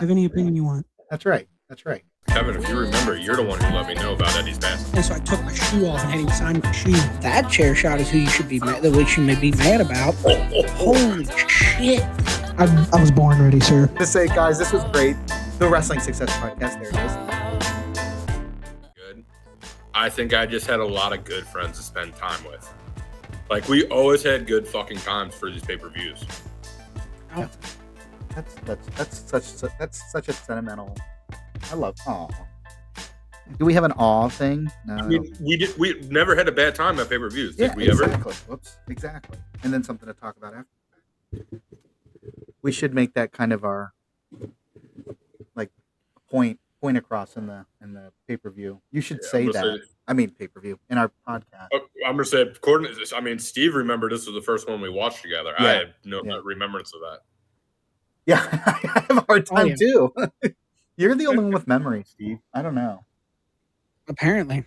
Have any opinion you want. That's right. That's right. Kevin, if you remember, you're the one who let me know about Eddie's passing. And so I took my shoe off and had him sign my shoe. That chair shot is who you should be mad, which you may be mad about. Holy shit. I was born ready, sir. To say, guys, this was great. The Wrestling Success Podcast. There it is. Good. I think I just had a lot of good friends to spend time with. Like, we always had good fucking times for these pay-per-views. Oh. That's such a sentimental. I love. Aw. Do we have an aw thing? No. I mean, we never had a bad time at pay-per-views. Did we exactly. ever? Whoops. Exactly. And then something to talk about after. We should make that kind of our like point across in the pay-per-view. You should say that. Pay-per-view in our podcast. I'm gonna say, according to this, I mean, Steve remembered this was the first one we watched together. Yeah. I have no remembrance of that. Yeah, I have a hard time too. You're the only one with memory, Steve. I don't know. Apparently.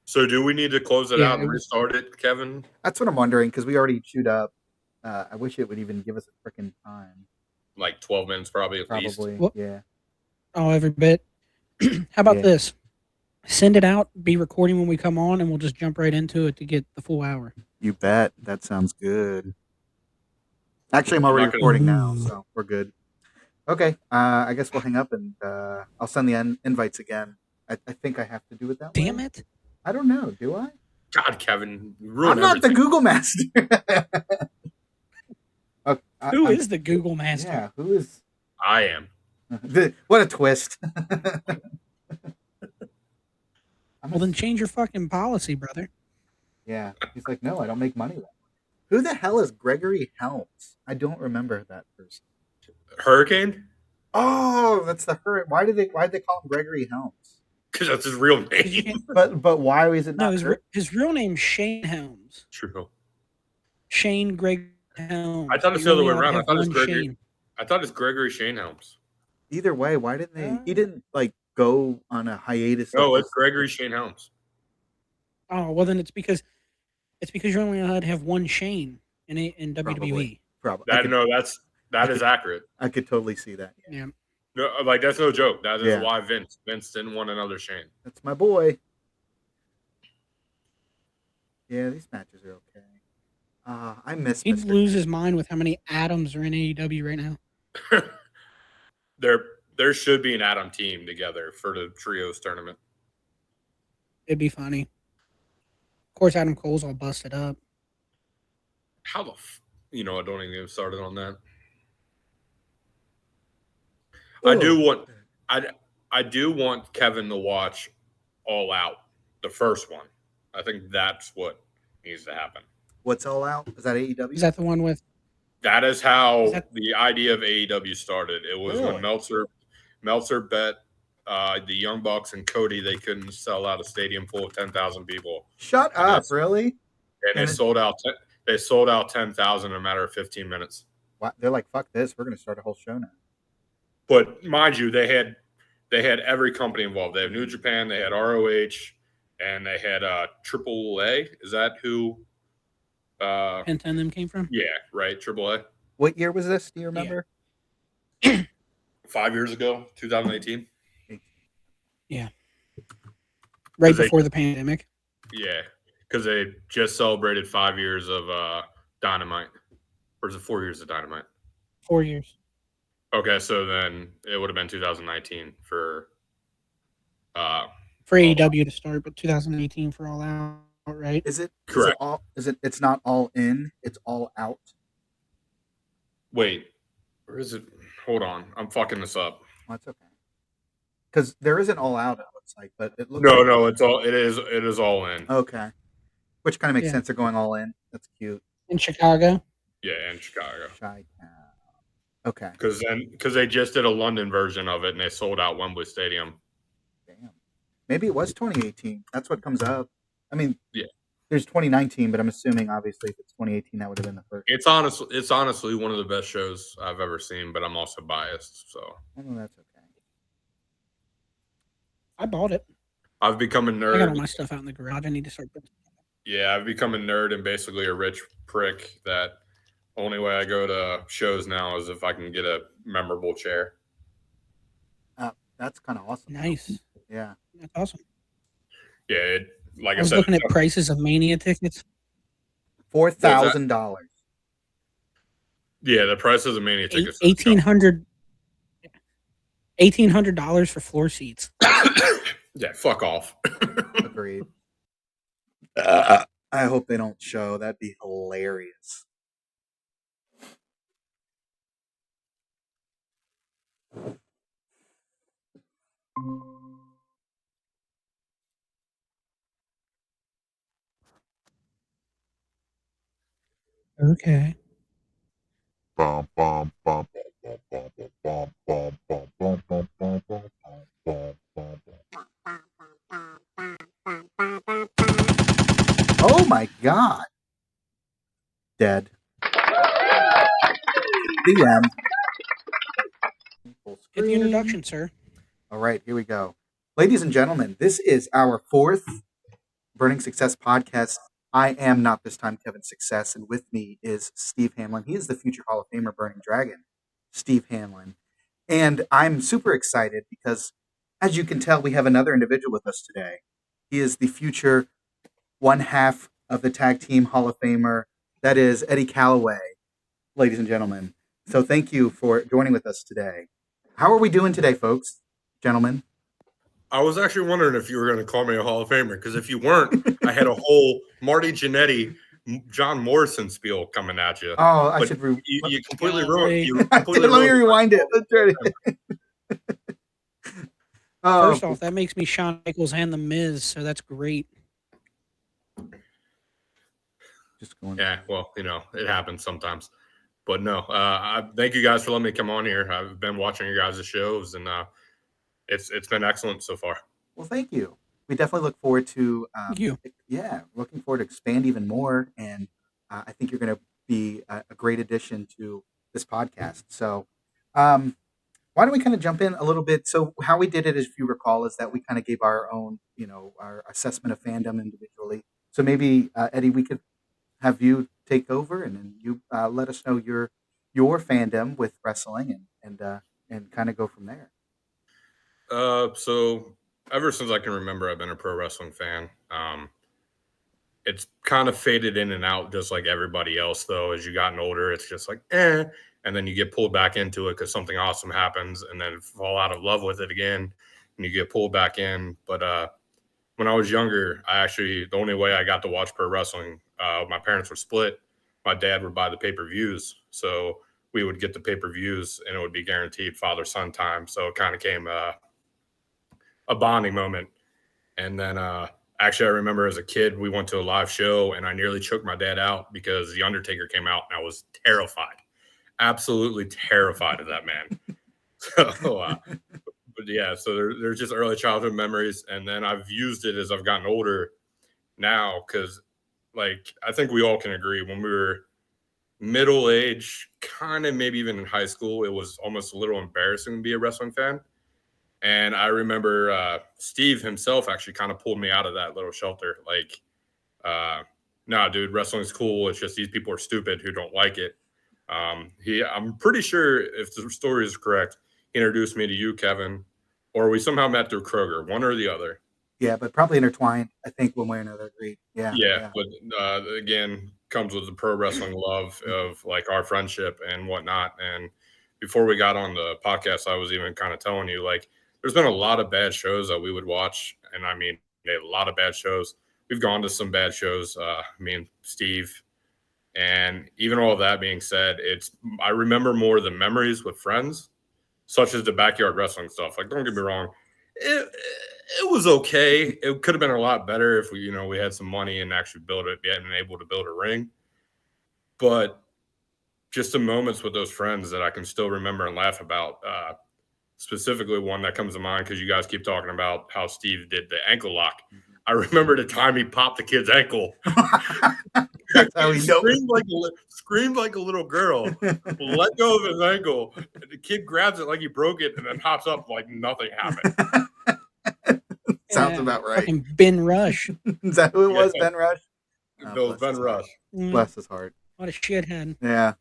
So do we need to close it out and restart it, Kevin? That's what I'm wondering, because we already chewed up. I wish it would even give us a freaking time. Like 12 minutes probably at least. Yeah. Oh, every bit. How about this? Send it out, be recording when we come on, and we'll just jump right into it to get the full hour. You bet. That sounds good. Actually, I'm already recording now, so we're good. Okay, I guess we'll hang up, and I'll send the invites again. I think I have to do it that way. Damn it. I don't know. Do I? God, Kevin. I'm not the Google Master. Who is the Google Master? Yeah, who is? I am. What a twist. Well, then change your fucking policy, brother. Yeah. He's like, no, I don't make money. Who the hell is Gregory Helms? I don't remember that person. Hurricane? Oh, that's the Hurricane. Why'd they call him Gregory Helms? Because that's his real name. But why is it not? No, his real name's Shane Helms. True. Shane Greg Helms. I thought it's the other way around. I thought it's Gregory Shane Helms. Either way, why didn't they? He didn't go on a hiatus. No, it's Gregory Shane Helms. Oh well, then it's because you're only allowed to have one Shane in WWE. Probably. That is accurate. I could totally see that. Yeah. No, that's no joke. That is why Vince didn't want another Shane. That's my boy. Yeah, these matches are okay. I miss. He'd lose his mind with how many Adams are in AEW right now. There should be an Adam team together for the trios tournament. It'd be funny. Of course, Adam Cole's all busted up. How the I don't even get started on that. Ooh. I do want Kevin to watch All Out, the first one. I think that's what needs to happen. What's All Out? Is that AEW? Is that the one with? That is how the idea of AEW started. It was when Meltzer bet the Young Bucks and Cody they couldn't sell out a stadium full of 10,000 people. Shut up, really? And they sold out. They sold out 10,000 in a matter of 15 minutes. What? They're like, fuck this. We're going to start a whole show now. But mind you, they had every company involved. They had New Japan, they had ROH, and they had AAA. Is that who? Penta and them came from? Yeah, right. AAA. What year was this? Do you remember? Yeah. 5 years ago, 2018. Yeah. Right before the pandemic. Yeah, because they just celebrated 5 years of Dynamite. Or is it 4 years of Dynamite? 4 years. Okay, so then it would have been 2019 for AEW to start, but 2018 for All Out, right? Is it correct? It's not all in, it's all out. Wait, or is it? Hold on, I'm fucking this up. Well, that's okay. Because there isn't All Out, it looks like, but it looks. No, it is all in. Okay, which kind of makes sense. They're going all in. That's cute. In Chicago. Yeah, in Chicago. Okay. Because they just did a London version of it and they sold out Wembley Stadium. Damn. Maybe it was 2018. That's what comes up. I mean, yeah. There's 2019, but I'm assuming obviously if it's 2018, that would have been the first. It's honestly one of the best shows I've ever seen, but I'm also biased, so. Oh, that's okay. I bought it. I've become a nerd. I got all my stuff out in the garage. I need to start putting. Yeah, I've become a nerd and basically a rich prick that Only way I go to shows now is if I can get a memorable chair. That's kind of awesome. Nice. Yeah. That's awesome. Yeah, like I was looking at prices of Mania tickets. $4,000. Yeah, the prices of Mania tickets. $1,800 for floor seats. Yeah, fuck off. Agreed. I hope they don't show. That'd be hilarious. Okay. Oh my God. Dead. The end. Hit the introduction, sir. All right, here we go. Ladies and gentlemen, this is our 4th Burning Success podcast. I am not this time Kevin Success, and with me is Steve Hamlin. He is the future Hall of Famer Burning Dragon, Steve Hamlin. And I'm super excited because, as you can tell, we have another individual with us today. He is the future one half of the Tag Team Hall of Famer. That is Eddie Calloway, ladies and gentlemen. So thank you for joining with us today. How are we doing today, folks, gentlemen? I was actually wondering if you were going to call me a Hall of Famer, because if you weren't, I had a whole Marty Jannetty, John Morrison spiel coming at you. Oh, I should. You completely ruined. Let me rewind it. Let's try it. First off, that makes me Shawn Michaels and The Miz, so that's great. Just going. Yeah, well, it happens sometimes. But no, I thank you guys for letting me come on here. I've been watching your guys' shows, and it's been excellent so far. Well, thank you. We definitely look forward to. Thank you. Yeah, looking forward to expand even more, and I think you're going to be a great addition to this podcast. So, why don't we kind of jump in a little bit? So, how we did it, if you recall, is that we kind of gave our own, our assessment of fandom individually. So maybe Eddie, we could have you take over, and then you let us know your fandom with wrestling, and kind of go from there. So ever since I can remember, I've been a pro wrestling fan. It's kind of faded in and out, just like everybody else, though. As you gotten older, it's just like, and then you get pulled back into it because something awesome happens, and then fall out of love with it again, and you get pulled back in. But when I was younger, the only way I got to watch pro wrestling, my parents were split. My dad would buy the pay-per-views, so we would get the pay-per-views, and it would be guaranteed father-son time. So it kind of came a bonding moment. And then actually, I remember as a kid, we went to a live show, and I nearly choked my dad out because The Undertaker came out, and I was terrified, absolutely terrified of that man. But yeah, so there's just early childhood memories, and then I've used it as I've gotten older now, because I think we all can agree, when we were middle age, kind of maybe even in high school, it was almost a little embarrassing to be a wrestling fan. And I remember Steve himself actually kind of pulled me out of that little shelter. Nah, dude, wrestling's cool. It's just these people are stupid who don't like it. I'm pretty sure, if the story is correct, he introduced me to you, Kevin, or we somehow met through Kroger, one or the other. Yeah, but probably intertwined, I think, one way or another. Agreed. Yeah. But again, comes with the pro wrestling love of our friendship and whatnot. And before we got on the podcast, I was even kind of telling you, there's been a lot of bad shows that we would watch. And I mean, a lot of bad shows. We've gone to some bad shows, me and Steve. And even all of that being said, I remember more the memories with friends, such as the backyard wrestling stuff. Don't get me wrong. It was okay. It could have been a lot better if we had some money and actually been able to build a ring. But just the moments with those friends that I can still remember and laugh about, specifically one that comes to mind, because you guys keep talking about how Steve did the ankle lock. I remember the time he popped the kid's ankle. That's how he screamed like a little girl, let go of his ankle. And the kid grabs it like he broke it and then hops up like nothing happened. Sounds about right. Fucking Ben Rush. Is that who it was? Ben Rush? It was Ben Rush. Bless his heart. What a shithead. Yeah.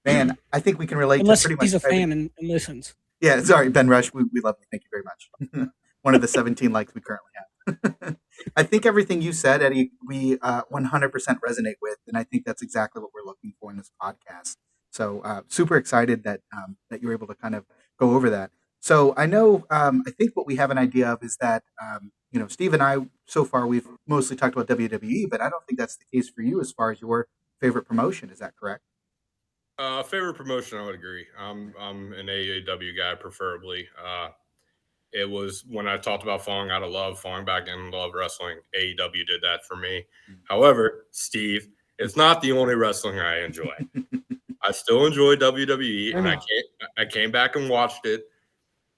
Man, I think we can relate Unless to pretty he's much a fan and listens. Yeah, sorry, Ben Rush. We love you. Thank you very much. One of the 17 likes we currently have. I think everything you said, Eddie, we 100% resonate with, and I think that's exactly what we're looking for in this podcast. So super excited that that you were able to kind of go over that. So I know, I think what we have an idea of is that Steve and I so far we've mostly talked about WWE, but I don't think that's the case for you as far as your favorite promotion. Is that correct? Favorite promotion, I would agree. I'm an AEW guy, preferably. It was when I talked about falling out of love, falling back in love wrestling. AEW did that for me. However, Steve, it's not the only wrestling I enjoy. I still enjoy WWE, and I came back and watched it.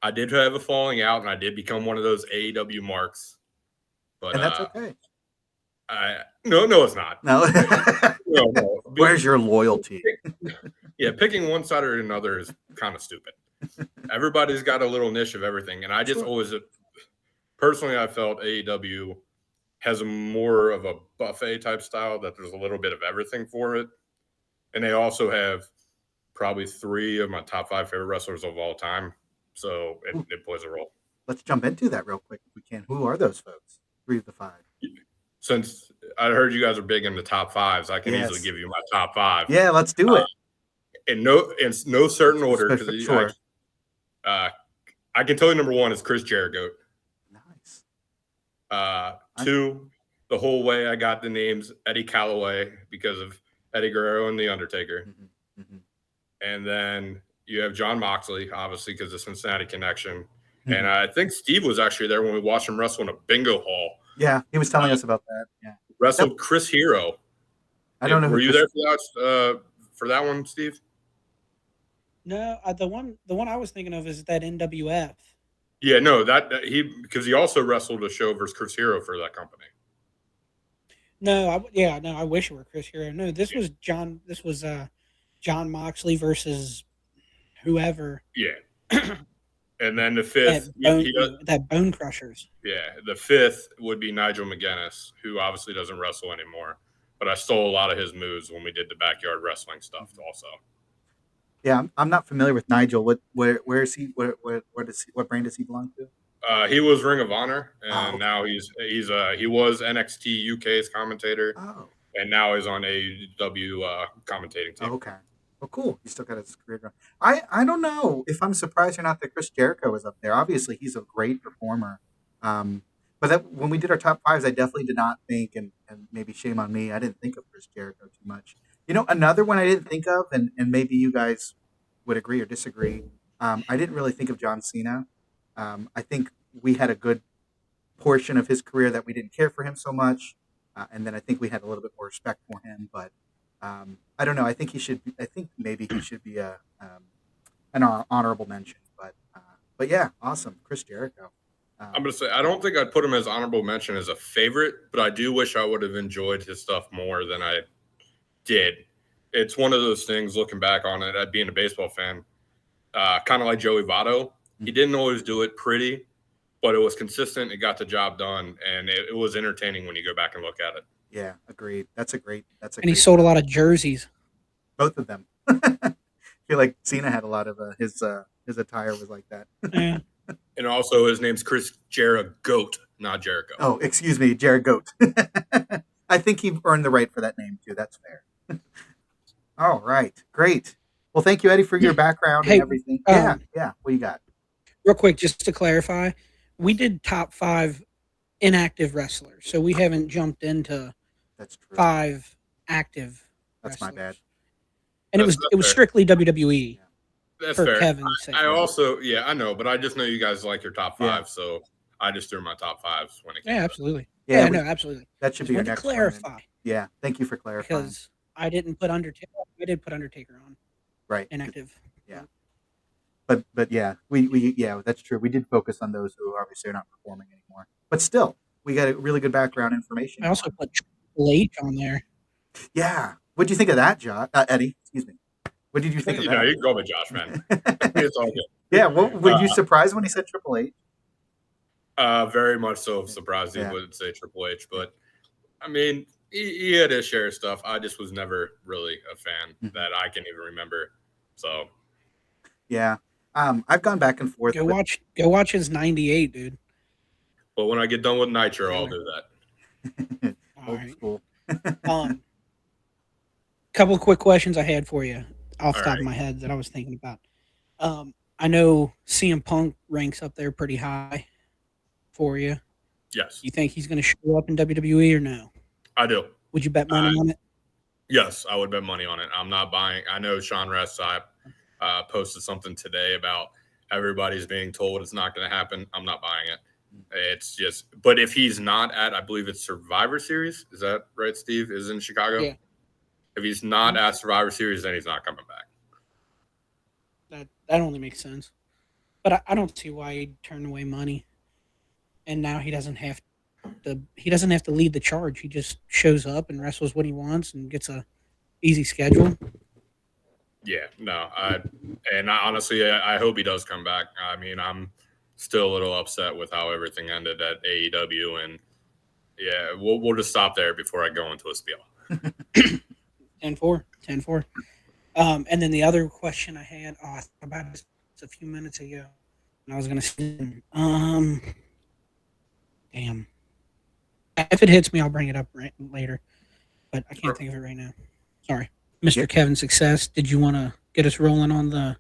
I did have a falling out, and I did become one of those AEW marks. But And that's okay. No, it's not. No. No. Where's your loyalty? Picking one side or another is kind of stupid. Everybody's got a little niche of everything, and I just always personally I felt AEW has more of a buffet type style, that there's a little bit of everything for it, and they also have probably 3 of my top 5 favorite wrestlers of all time, so it plays a role. Let's jump into that real quick if we can. Who are those folks? 3 of the 5. Since I heard you guys are big into top 5s, I can easily give you my top 5. Yeah, let's do it. In no certain order, because sure. I can tell you number 1 is Chris Jericho. Nice. 2, the whole way I got the names Eddie Calloway because of Eddie Guerrero and The Undertaker. Mm-hmm. And then you have John Moxley, obviously, because of Cincinnati connection. Mm-hmm. And I think Steve was actually there when we watched him wrestle in a bingo hall. Yeah, he was telling us about that. Yeah, wrestled Chris Hero. I don't know. Were you there for that one, Steve? No, the one I was thinking of is that NWF. Yeah, no, because he also wrestled a show versus Chris Hero for that company. No, I wish it were Chris Hero. No, this was John. This was John Moxley versus whoever. Yeah, and then the 5th, that Bone Crushers. Yeah, the 5th would be Nigel McGuinness, who obviously doesn't wrestle anymore, but I stole a lot of his moves when we did the backyard wrestling stuff, also. Yeah, I'm not familiar with Nigel. Where is he? What brand does he belong to? He was Ring of Honor, and now he was NXT UK's commentator, and now he's on AEW commentating team. Oh, okay, well, cool. He still got his career going. I don't know if I'm surprised or not that Chris Jericho is up there. Obviously, he's a great performer. But when we did our top 5s, I definitely did not think, and maybe shame on me, I didn't think of Chris Jericho too much. Another one I didn't think of, and maybe you guys would agree or disagree. I didn't really think of John Cena. I think we had a good portion of his career that we didn't care for him so much, and then I think we had a little bit more respect for him. But I don't know. I think maybe he should be an honorable mention. But yeah, awesome, Chris Jericho. I'm gonna say I don't think I'd put him as honorable mention as a favorite, but I do wish I would have enjoyed his stuff more than I did. It's one of those things, looking back on it, being a baseball fan, kind of like Joey Votto. He didn't always do it pretty, but it was consistent. It got the job done, and it was entertaining when you go back and look at it. Yeah, agreed. And he sold a lot of jerseys. Both of them. I feel like Cena had a lot of his attire was like that. Yeah. And also, his name's Chris Jericho, not Jericho. Oh, excuse me, Jericho. I think he earned the right for that name too. That's fair. All right, great. Well, thank you, Eddie, for your background and everything. Yeah. What do you got? Real quick, just to clarify, we did top 5 inactive wrestlers, so we haven't jumped into 5 active. That's wrestlers. my bad. And it was strictly WWE. Yeah. That's for fair. Kevin's sake. I also, I know, but I just know you guys like your top 5, so I just threw my top 5s when it came. Yeah, absolutely. Yeah, no, absolutely. That should be your next clarify. one. Yeah, thank you for clarifying. Because I didn't put Undertaker. I did put Undertaker on. Right. Inactive. Yeah. But yeah, we that's true. We did focus on those who obviously are not performing anymore. But still, we got a really good background information. I also put Triple H on there. Yeah. What do you think of that, Eddie? Excuse me. What did you think of that? You can go with Josh, man. It's all good. Yeah. Were you surprised when he said Triple H? Very much so surprised he would say Triple H, but I mean, he had his share of stuff. I just was never really a fan Mhm. that I can even remember. So Yeah. I've gone back and forth. Go watch his '98, dude. but when I get done with Nitro, Yeah. I'll do that. Old Alright. school. Couple of quick questions I had for you off the All top of my head that I was thinking about. I know CM Punk ranks up there pretty high for you. Yes, You think he's going to show up in WWE or no? I do. Would you bet money on it? Yes, I would bet money on it. I'm not buying. I know Sean Rest posted something today about everybody's being told it's not going to happen. I'm not buying it. It's just, but if he's not at, I believe it's Survivor Series. Is that right, Steve? Is in Chicago? Yeah. If he's not at Survivor Series, then he's not coming back. That only makes sense. But I don't see why he'd turn away money. And now he doesn't have to lead the charge. He just shows up and wrestles what he wants and gets a easy schedule. Yeah, no, honestly, I hope he does come back. I mean, I'm still a little upset with how everything ended at AEW, and yeah, we'll just stop there before I go into a spiel. 10-4. And then the other question I had, I thought about this a few minutes ago, and I was going to say, damn. If it hits me, I'll bring it up later, but I can't think of it right now. Sorry. Mr. Kevin Success, did you want to get us rolling on the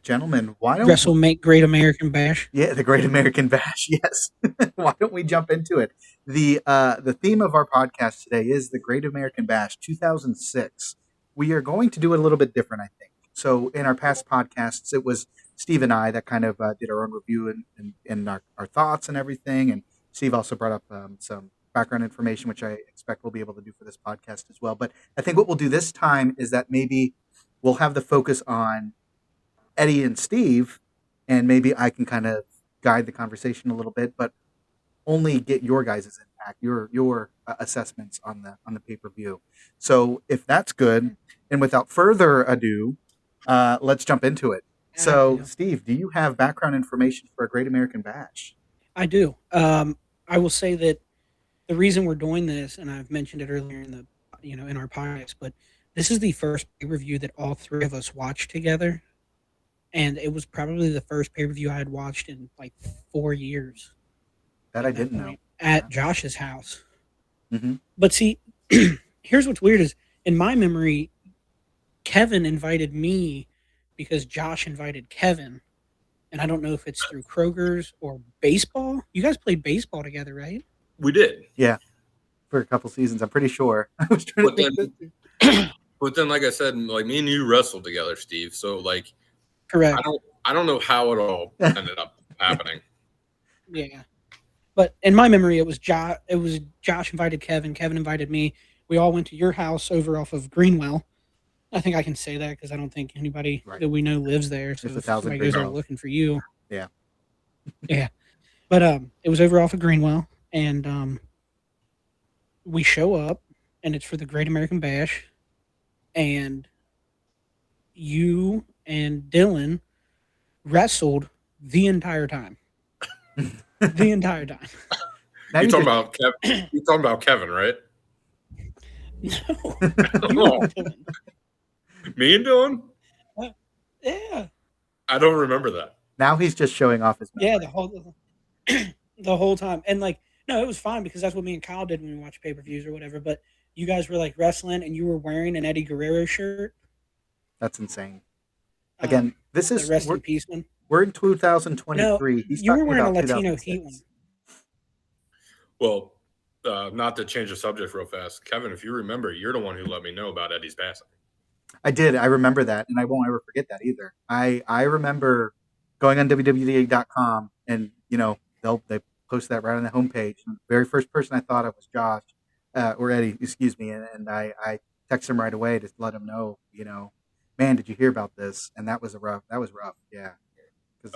Gentlemen, why don't WrestleMania Great American Bash? Yeah, the Great American Bash. Yes. Why don't we jump into it? The theme of our podcast today is the Great American Bash 2006. We are going to do it a little bit different, I think. So in our past podcasts, it was Steve and I that kind of did our own review and our thoughts and everything. And Steve also brought up some background information, which I expect we'll be able to do for this podcast as well. But I think what we'll do this time is that maybe we'll have the focus on Eddie and Steve, and maybe I can kind of guide the conversation a little bit, but only get your guys' impact, your assessments on the pay-per-view. So if that's good, and without further ado, let's jump into it. So, Steve, do you have background information for a Great American Bash? I do. I will say that the reason we're doing this, and I've mentioned it earlier in our podcast, but this is the first pay-per-view that all three of us watched together. And it was probably the first pay-per-view I had watched in like 4 years. That I didn't know. At Josh's house. Mm-hmm. But see, here's what's weird is, in my memory, Kevin invited me because Josh invited Kevin. And I don't know if it's through Kroger's or baseball. You guys played baseball together, right? We did. Yeah. For a couple seasons, I'm pretty sure. I was trying to think. But then, like I said, like me and you wrestled together, Steve. So like, correct. I don't know how it all ended up happening. Yeah. But in my memory, it was Josh invited Kevin. Kevin invited me. We all went to your house over off of Greenwell. I think I can say that because I don't think anybody that we know lives there. So if somebody goes out looking for you. Yeah. Yeah. But it was over off of Greenwell. And we show up, and it's for the Great American Bash. And you and Dylan wrestled the entire time. The entire time. You're talking about Kevin, right? No. Me and Dylan? Yeah. I don't remember that. Now he's just showing off his memory. Yeah, the whole time. And like, no, it was fine because that's what me and Kyle did when we watched pay-per-views or whatever. But you guys were like wrestling and you were wearing an Eddie Guerrero shirt. That's insane. Again, this is the rest in peace one. We're in 2023. No, He's you were talking wearing a about Latino 2006. Heat one. Well, not to change the subject real fast, Kevin, if you remember, you're the one who let me know about Eddie's passing. I did. I remember that, and I won't ever forget that either. I remember going on WWE.com, and they post that right on the homepage. And the very first person I thought of was Josh or Eddie, excuse me, and I texted him right away to let him know, man, did you hear about this? And that was rough. Yeah. It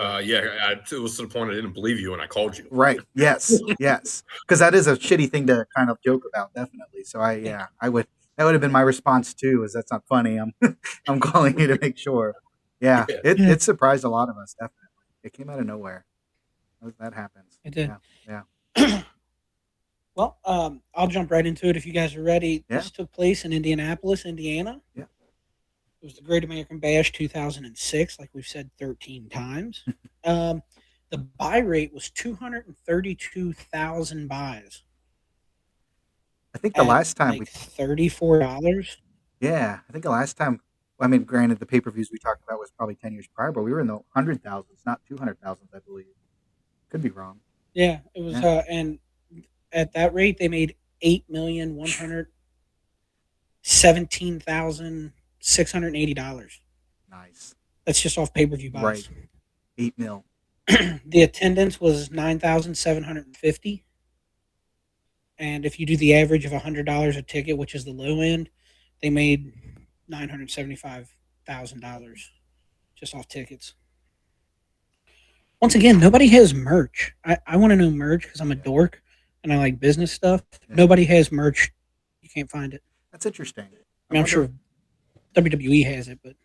was to the point I didn't believe you when I called you. Right. Yes. Yes. Because that is a shitty thing to kind of joke about, definitely. So that would have been my response too. Is that's not funny? I'm calling you to make sure. Yeah. It surprised a lot of us. Definitely. It came out of nowhere. That happens. It did. Yeah. Well, I'll jump right into it if you guys are ready. Yeah. This took place in Indianapolis, Indiana. Yeah. It was the Great American Bash 2006, like we've said 13 times. Um, the buy rate was 232,000 buys I think the at last time like $34. I think the last time, I mean, granted, the pay-per-views we talked about was probably 10 years prior, but we were in the 100,000s, not 200,000s, I believe. Could be wrong. Yeah, it was, Yeah. and at that rate, they made 8,117,680. Nice. That's just off pay per view buys. Right. 8 mil. The attendance was 9,750. And if you do the average of $100 a ticket, which is the low end, they made $975,000 just off tickets. Once again, nobody has merch. I want to know merch because I'm a dork and I like business stuff. Yeah. Nobody has merch. You can't find it. That's interesting. I mean, I'm sure WWE has it, but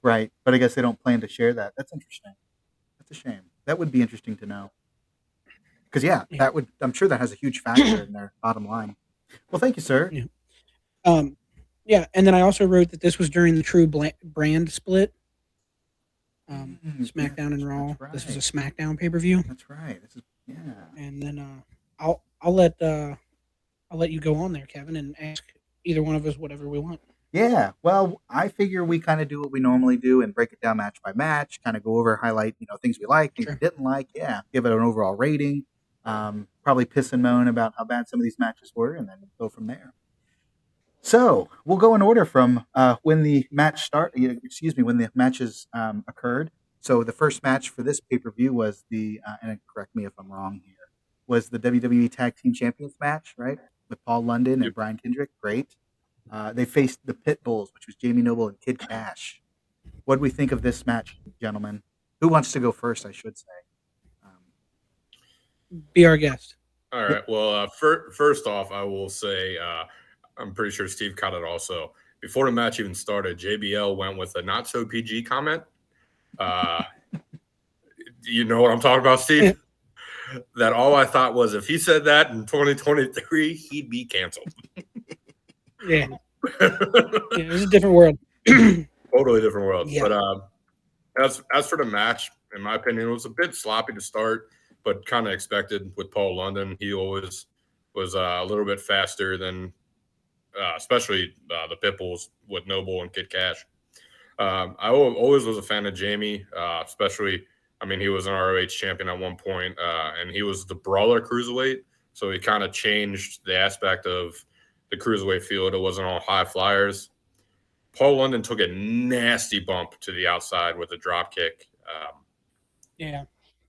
Right, but I guess they don't plan to share that. That's interesting. That's a shame. That would be interesting to know. Because that would. I'm sure that has a huge factor in their bottom line. Well, thank you, sir. yeah. Yeah, and then I also wrote that this was during the true brand split. SmackDown and Raw. Right. This was a SmackDown pay per view. That's right. This is And then I'll let you go on there, Kevin, and ask either one of us whatever we want. Yeah. Well, I figure we kind of do what we normally do and break it down match by match. Kind of go over, highlight things we like, things we didn't like. Yeah. Give it an overall rating. Probably piss and moan about how bad some of these matches were, and then go from there. So we'll go in order from when the match when the matches occurred. So the first match for this pay-per-view was and correct me if I'm wrong here, was the WWE Tag Team Champions match, right? With Paul London and Brian Kendrick. Great. They faced the Pit Bulls, which was Jamie Noble and Kid Cash. What do we think of this match, gentlemen? Who wants to go first, I should say? Be our guest. All right. Well, first off, I will say I'm pretty sure Steve caught it also. Before the match even started, JBL went with a not so PG comment. You know what I'm talking about, Steve? That all I thought was if he said that in 2023, he'd be canceled. Yeah. It was a different world. Totally different world. Yeah. But as for the match, in my opinion, it was a bit sloppy to start, but kind of expected with Paul London. He always was a little bit faster than, especially the Pitbulls with Noble and Kid Cash. I always was a fan of Jamie, especially. I mean, he was an ROH champion at one point, and he was the brawler cruiserweight. So he kind of changed the aspect of the cruiserweight field. It wasn't all high flyers. Paul London took a nasty bump to the outside with a drop kick. Yeah.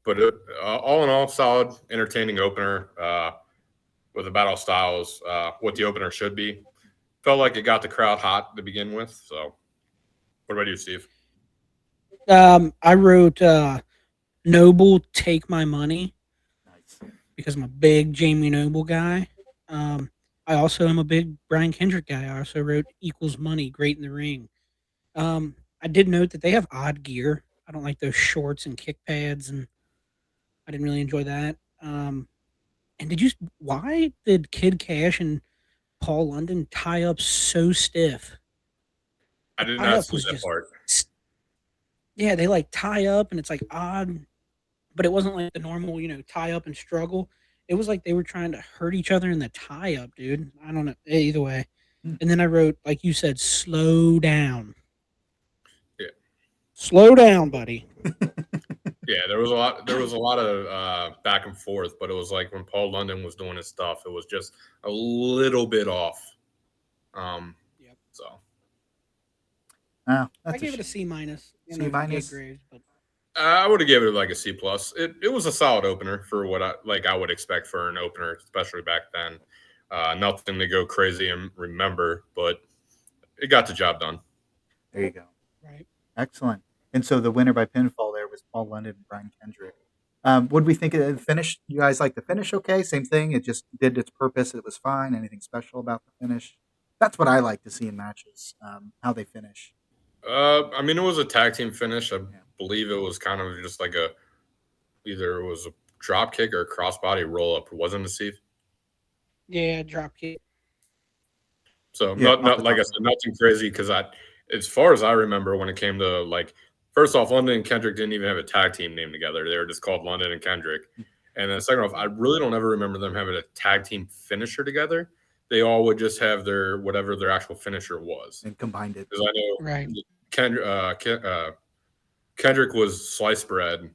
But all in all, solid, entertaining opener with the battle styles, what the opener should be. Felt like it got the crowd hot to begin with. So, what about you, Steve? I wrote Noble, take my money. Nice. Because I'm a big Jamie Noble guy. I also am a big Brian Kendrick guy. I also wrote equals money, great in the ring. I did note that they have odd gear. I don't like those shorts and kick pads, and I didn't really enjoy that. And why did Kid Cash and Paul London tie up so stiff? I did not see that part. Yeah, they like tie up, and it's like odd, but it wasn't like the normal, tie up and struggle. It was like they were trying to hurt each other in the tie up, dude. I don't know. Either way. And then I wrote, like you said, slow down. Yeah. Slow down, buddy. Yeah, there was a lot of back and forth, but it was like when Paul London was doing his stuff, it was just a little bit off. Yep. So I gave it a C minus. C minus. But I would have given it like a C plus. It was a solid opener for what I would expect for an opener, especially back then. Nothing to go crazy and remember, but it got the job done. There you go. Right. Excellent. And so the winner by pinfall there was Paul London and Brian Kendrick. What did we think of the finish? You guys like the finish? Okay, same thing. It just did its purpose. It was fine. Anything special about the finish? That's what I like to see in matches. How they finish. I mean, it was a tag team finish. I believe it was kind of just like either it was a drop kick or a crossbody roll up. Wasn't it, Steve? Yeah, drop kick. So Yeah, not off the not like top I of said, it. nothing crazy because as far as I remember, when it came to like, first off, London and Kendrick didn't even have a tag team name together. They were just called London and Kendrick. And then second off, I really don't ever remember them having a tag team finisher together. They all would just have their whatever their actual finisher was. And combined it. Because I know Right. Kendrick was sliced bread,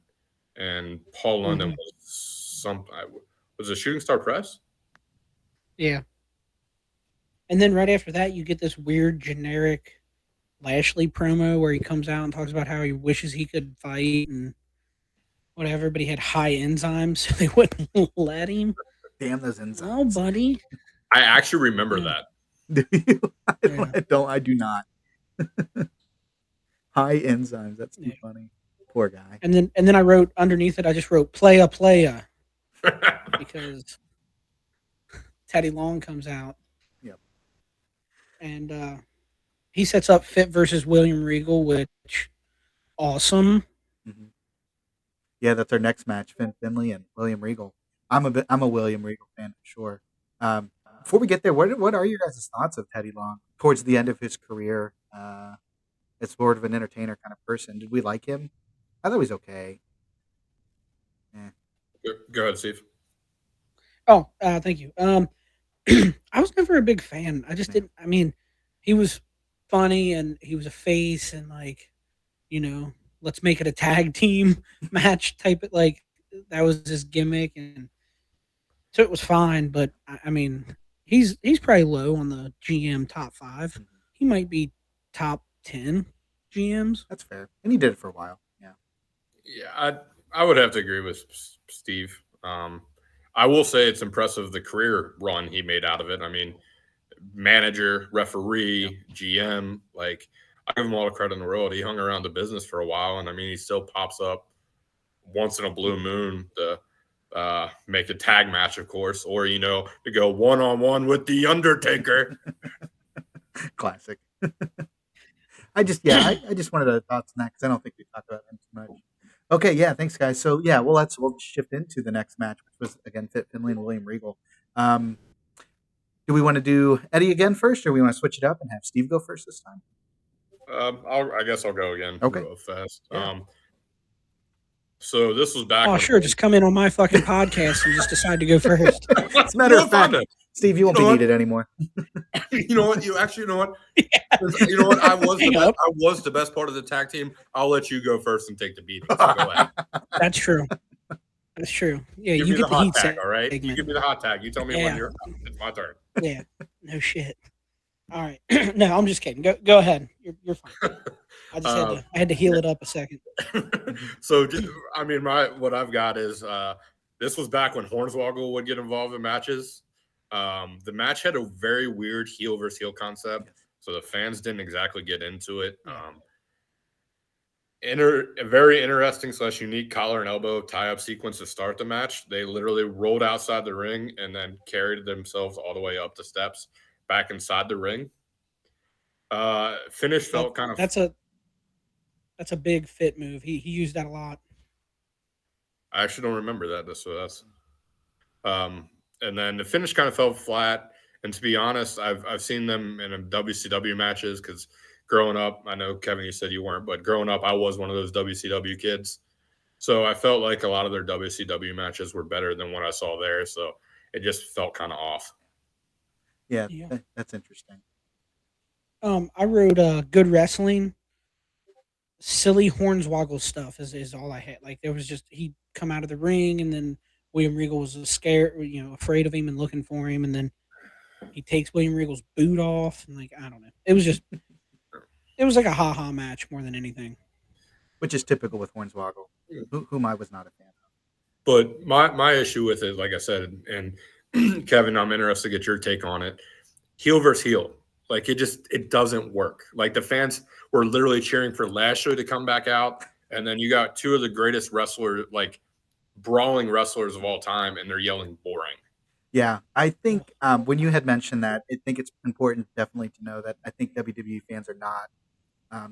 and Paul London Mhm. was was it Shooting Star Press? Yeah. And then right after that, you get this weird generic Lashley promo where he comes out and talks about how he wishes he could fight and whatever, but he had high enzymes, so they wouldn't let him. Damn those Well, enzymes. buddy. I actually remember Yeah. that. Do you? Yeah. I do not. High enzymes. That's too Yeah. funny. Poor guy. And then I wrote underneath it, I just wrote playa because Teddy Long comes out Yep. and he sets up Fit versus William Regal, which awesome. Hmm. Yeah, that's our next match. Finn Finley and William Regal. I'm a William Regal fan for sure. Before we get there, what are your guys' thoughts of Teddy Long towards the end of his career? As sort of an entertainer kind of person. Did we like him? I thought he was okay. Eh. Go ahead, Steve. Oh, thank you. I was never a big fan. I just Yeah. didn't. I mean, he was funny and he was a face and like, let's make it a tag team match type of like that was his gimmick and so it was fine. But I mean, he's probably low on the GM top 5. Mhm. He might be top 10 GMs. That's fair. And he did it for a while. Yeah. Yeah, I would have to agree with Steve. I will say it's impressive the career run he made out of it. I mean, manager, Yep. referee, GM, like I give him all the credit in the world. He hung around the business for a while, and I mean, he still pops up once in a blue moon to make a tag match, of course, or to go one on one with the Undertaker. Classic. I just wanted to thoughts on that because I don't think we talked about him too much. Okay, yeah, thanks guys. So yeah, we'll shift into the next match, which was again Fit Finley and William Regal. Um, do we want to do Eddie again first, or we want to switch it up and have Steve go first this time? I guess I'll go again Okay. real fast. Yeah. So this was back Oh, when sure, just come in on my fucking podcast and just decide to go first. As a matter of fact, Steve, you won't be know what? needed anymore. You know what? You know what? You know what? I was the Hang best. up. I was the best part of the tag team. I'll let you go first and take the beating. So go ahead. That's true. That's true. Yeah, Give you me get the the hot heat tag, all right? You segment. give me the hot tag. You tell me when Yeah. it's my turn. Yeah. No shit. All right. No, I'm just kidding. Go ahead. You're fine. I just had to heal it up a second. So I mean, what I've got is this was back when Hornswoggle would get involved in matches. The match had a very weird heel versus heel concept, so the fans didn't exactly get into it. A very interesting / unique collar and elbow tie-up sequence to start the match. They literally rolled outside the ring and then carried themselves all the way up the steps back inside the ring. Finish felt kind of. That's a big Fit move. He used that a lot. I actually don't remember that. So that's. And then the finish kind of fell flat. And to be honest, I've seen them in WCW matches because growing up, I know Kevin, you said you weren't, but growing up, I was one of those WCW kids. So I felt like a lot of their WCW matches were better than what I saw there. So it just felt kind of off. Yeah, Yeah. that's interesting. I wrote good wrestling. Silly Hornswoggle stuff is all I had. Like there was just he'd come out of the ring and then William Regal was scared, afraid of him and looking for him, and then he takes William Regal's boot off and like I don't know. It was like a ha match more than anything. Which is typical with Hornswoggle, whom I was not a fan of. But my issue with it, like I said, and Kevin, I'm interested to get your take on it. Heel versus heel. Like it doesn't work. Like the fans were literally cheering for Lashley to come back out, and then you got two of the greatest wrestlers, like brawling wrestlers of all time, and they're yelling boring. Yeah, I think when you had mentioned that, I think it's important definitely to know that I think WWE fans are not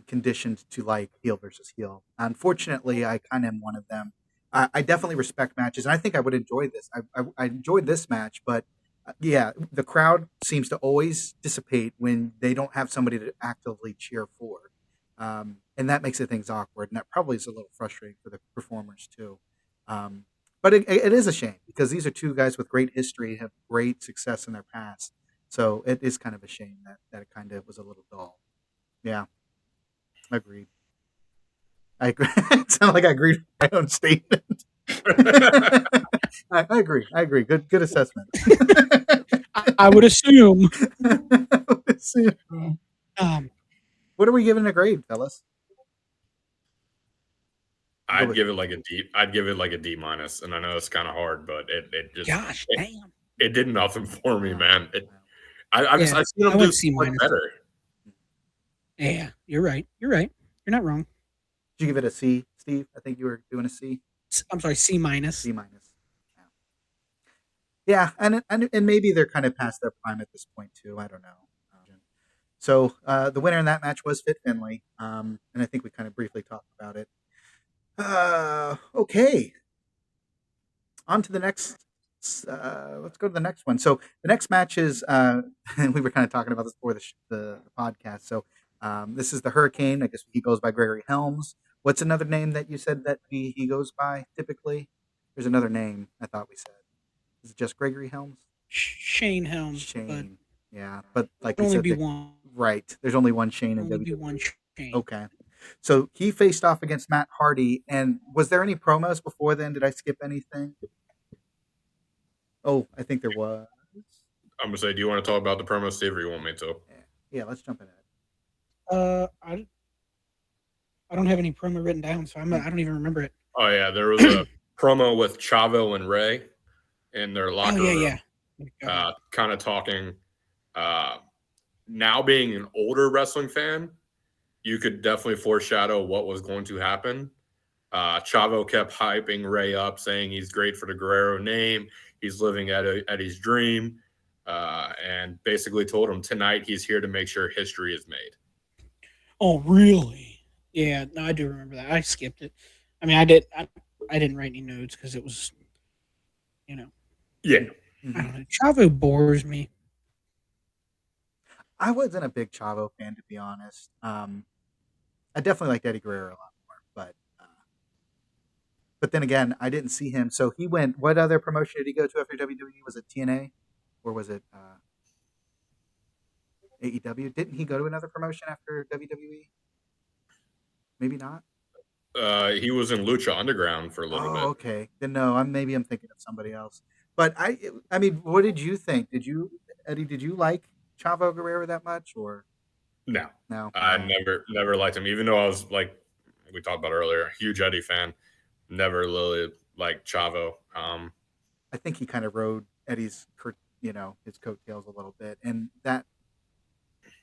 conditioned to like heel versus heel. Unfortunately, I kind of am one of them. I definitely respect matches, and I think I would enjoy this. I enjoyed this match, but Yeah, the crowd seems to always dissipate when they don't have somebody to actively cheer for, and that makes things awkward, and that probably is a little frustrating for the performers too. Um, but it is a shame because these are two guys with great history, have great success in their past. So it is kind of a shame that it kind of was a little dull. Yeah, agreed. I agree. It sounded like I agreed with my own statement. I agree. I agree. Good assessment. I would assume. So, Um, what are we giving a grade, fellas? I'd give it like a D. I'd give it like a D minus, and I know it's kind of hard, but it just gosh, damn. it did nothing for me, man. Yeah, I've seen I him do went so C much minus. better. Yeah, you're right. You're right. You're not wrong. Did you give it a C, Steve? I think you were doing a C. I'm sorry, C minus. C minus. Yeah, and maybe they're kind of past their prime at this point too. I don't know. So the winner in that match was Fit Finley, and I think we kind of briefly talked about it. Okay, on to the next. Let's go to the next one. So the next match is, and we were kind of talking about this before the podcast. So this is the Hurricane. I guess he goes by Gregory Helms. What's another name that you said that he goes by typically? There's another name I thought we said. Is it just Gregory Helms? Shane Helms. Shane. Yeah, but like you you only said, be one. Right. There's only one Shane in Only WWE. be one Shane. Okay. So he faced off against Matt Hardy, and was there any promos before then? Did I skip anything? Oh, I think there was. I'm gonna say, do you want to talk about the promo, Steve, or you want me to? Yeah, let's jump in it. I don't have any promo written down, so I don't even remember it. Oh yeah, there was a promo with Chavo and Ray in their locker room. Yeah. Kind of talking. Now being an older wrestling fan, you could definitely foreshadow what was going to happen. Chavo kept hyping Ray up, saying he's great for the Guerrero name. He's living Eddie's dream, and basically told him tonight he's here to make sure history is made. Oh, really? Yeah, no, I do remember that. I skipped it. I mean, I didn't write any notes because it was, Yeah. I don't know. Chavo bores me. I wasn't a big Chavo fan, to be honest. I definitely liked Eddie Guerrero a lot more, but then again, I didn't see him. So he went. What other promotion did he go to after WWE? Was it TNA, or was it AEW? Didn't he go to another promotion after WWE? Maybe not. He was in Lucha Underground for a little bit. Okay. Then no, maybe I'm thinking of somebody else. But I mean, what did you think? Eddie? Did you like Chavo Guerrero that much, or No? no? I never liked him, even though I was like we talked about earlier, a huge Eddie fan. Never really liked Chavo. I think he kind of rode Eddie's, his coattails a little bit, and that,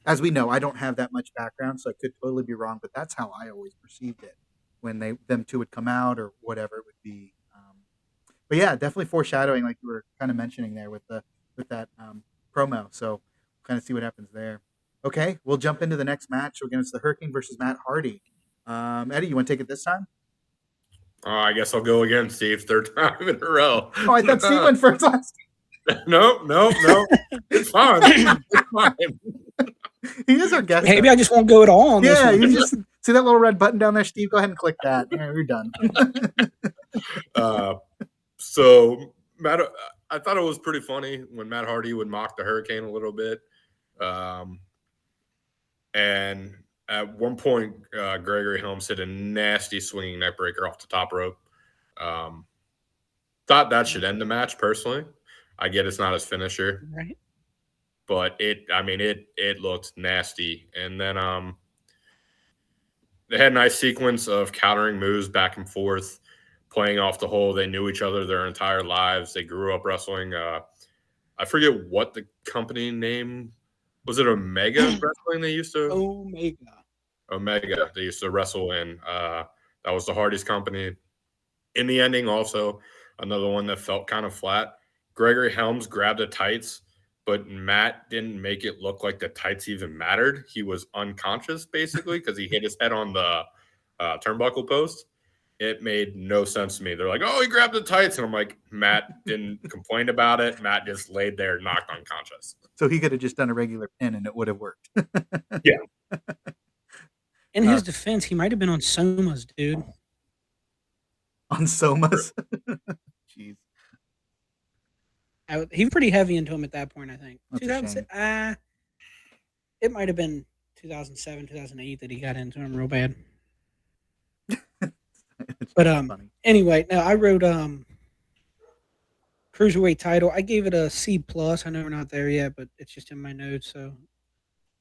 as we know, I don't have that much background, so I could totally be wrong. But that's how I always perceived it when them two would come out or whatever it would be. But yeah, definitely foreshadowing, like you were kind of mentioning there with that promo. So kind of see what happens there. Okay, we'll jump into the next match against the Hurricane versus Matt Hardy. Eddie, you want to take it this time? I guess I'll go again, Steve. Third time in a row. Oh, I thought Steve went first last. No. It's fine. It's fine. He is our guest. Maybe I just won't go at all on this Yeah, one. you just see that little red button down there, Steve. Go ahead and click that. Yeah, we're done. So Matt, I thought it was pretty funny when Matt Hardy would mock the Hurricane a little bit, and at one point, Gregory Helms hit a nasty swinging neck breaker off the top rope. Thought that should end the match. Personally, I get it's not his finisher, Right. but it looked nasty. And then they had a nice sequence of countering moves back and forth, playing off the whole they knew each other their entire lives. They grew up wrestling. I forget what the company name was. It Omega Wrestling they used to? Omega. They used to wrestle in. That was the Hardy's company. In the ending, also, another one that felt kind of flat. Gregory Helms grabbed the tights, but Matt didn't make it look like the tights even mattered. He was unconscious, basically, because he hit his head on the turnbuckle post. it made no sense to me. They're like, "Oh, he grabbed the tights," and I'm like, "Matt didn't complain about it. Matt just laid there, knocked unconscious." So he could have just done a regular pin and it would have worked. Yeah. In his defense, he might have been on Somas, dude. On Somas. Jeez. He was pretty heavy into him at that point, I think. That's a 2006, shame. it might have been 2007, 2008 that he got into him real bad. It's But funny. anyway, now I wrote cruiserweight title. I gave it a C plus. I know we're not there yet, but it's just in my notes, so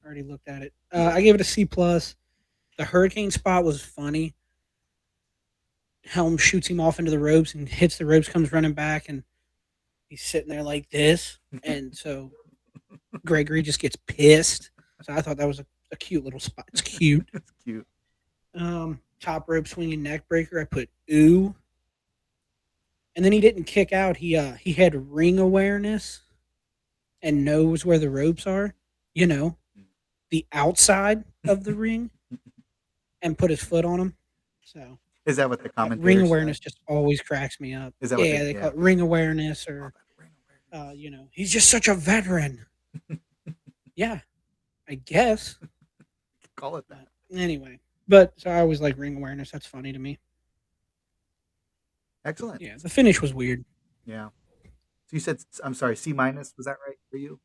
I already looked at it. I gave it a C plus. The hurricane spot was funny. Helm shoots him off into the ropes and hits the ropes, comes running back, and he's sitting there like this. And so Gregory just gets pissed. So I thought that was a cute little spot. It's cute. It's cute. Top rope swinging neck breaker. I put ooh. And then he didn't kick out. He had ring awareness and knows where the ropes are. You know, the outside of the ring, and put his foot on them. So Is that what the commentators ring say? awareness just always cracks me up. Is that what they call it ring awareness, or you know, he's just such a veteran. Yeah, I guess. Call it that. Anyway, but so I always like ring awareness. That's funny to me. Excellent. Yeah, the finish was weird. Yeah. So you said, I'm sorry, C minus. Was that right for you?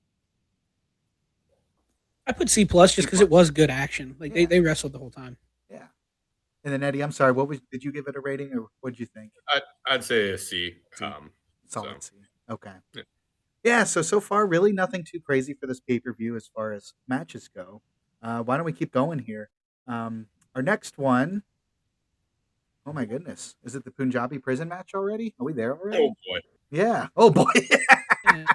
I put C plus just because it was good action. Like Yeah. they wrestled the whole time. Yeah. And then Eddie, I'm sorry. Did you give it a rating or what did you think? I'd say a C. Solid C. Okay. Yeah. Yeah. So far, really nothing too crazy for this pay-per-view as far as matches go. Why don't we keep going here? Our next one. Oh my goodness. Is it the Punjabi prison match already? Are we there already? Oh boy. Yeah. Oh boy. Yeah.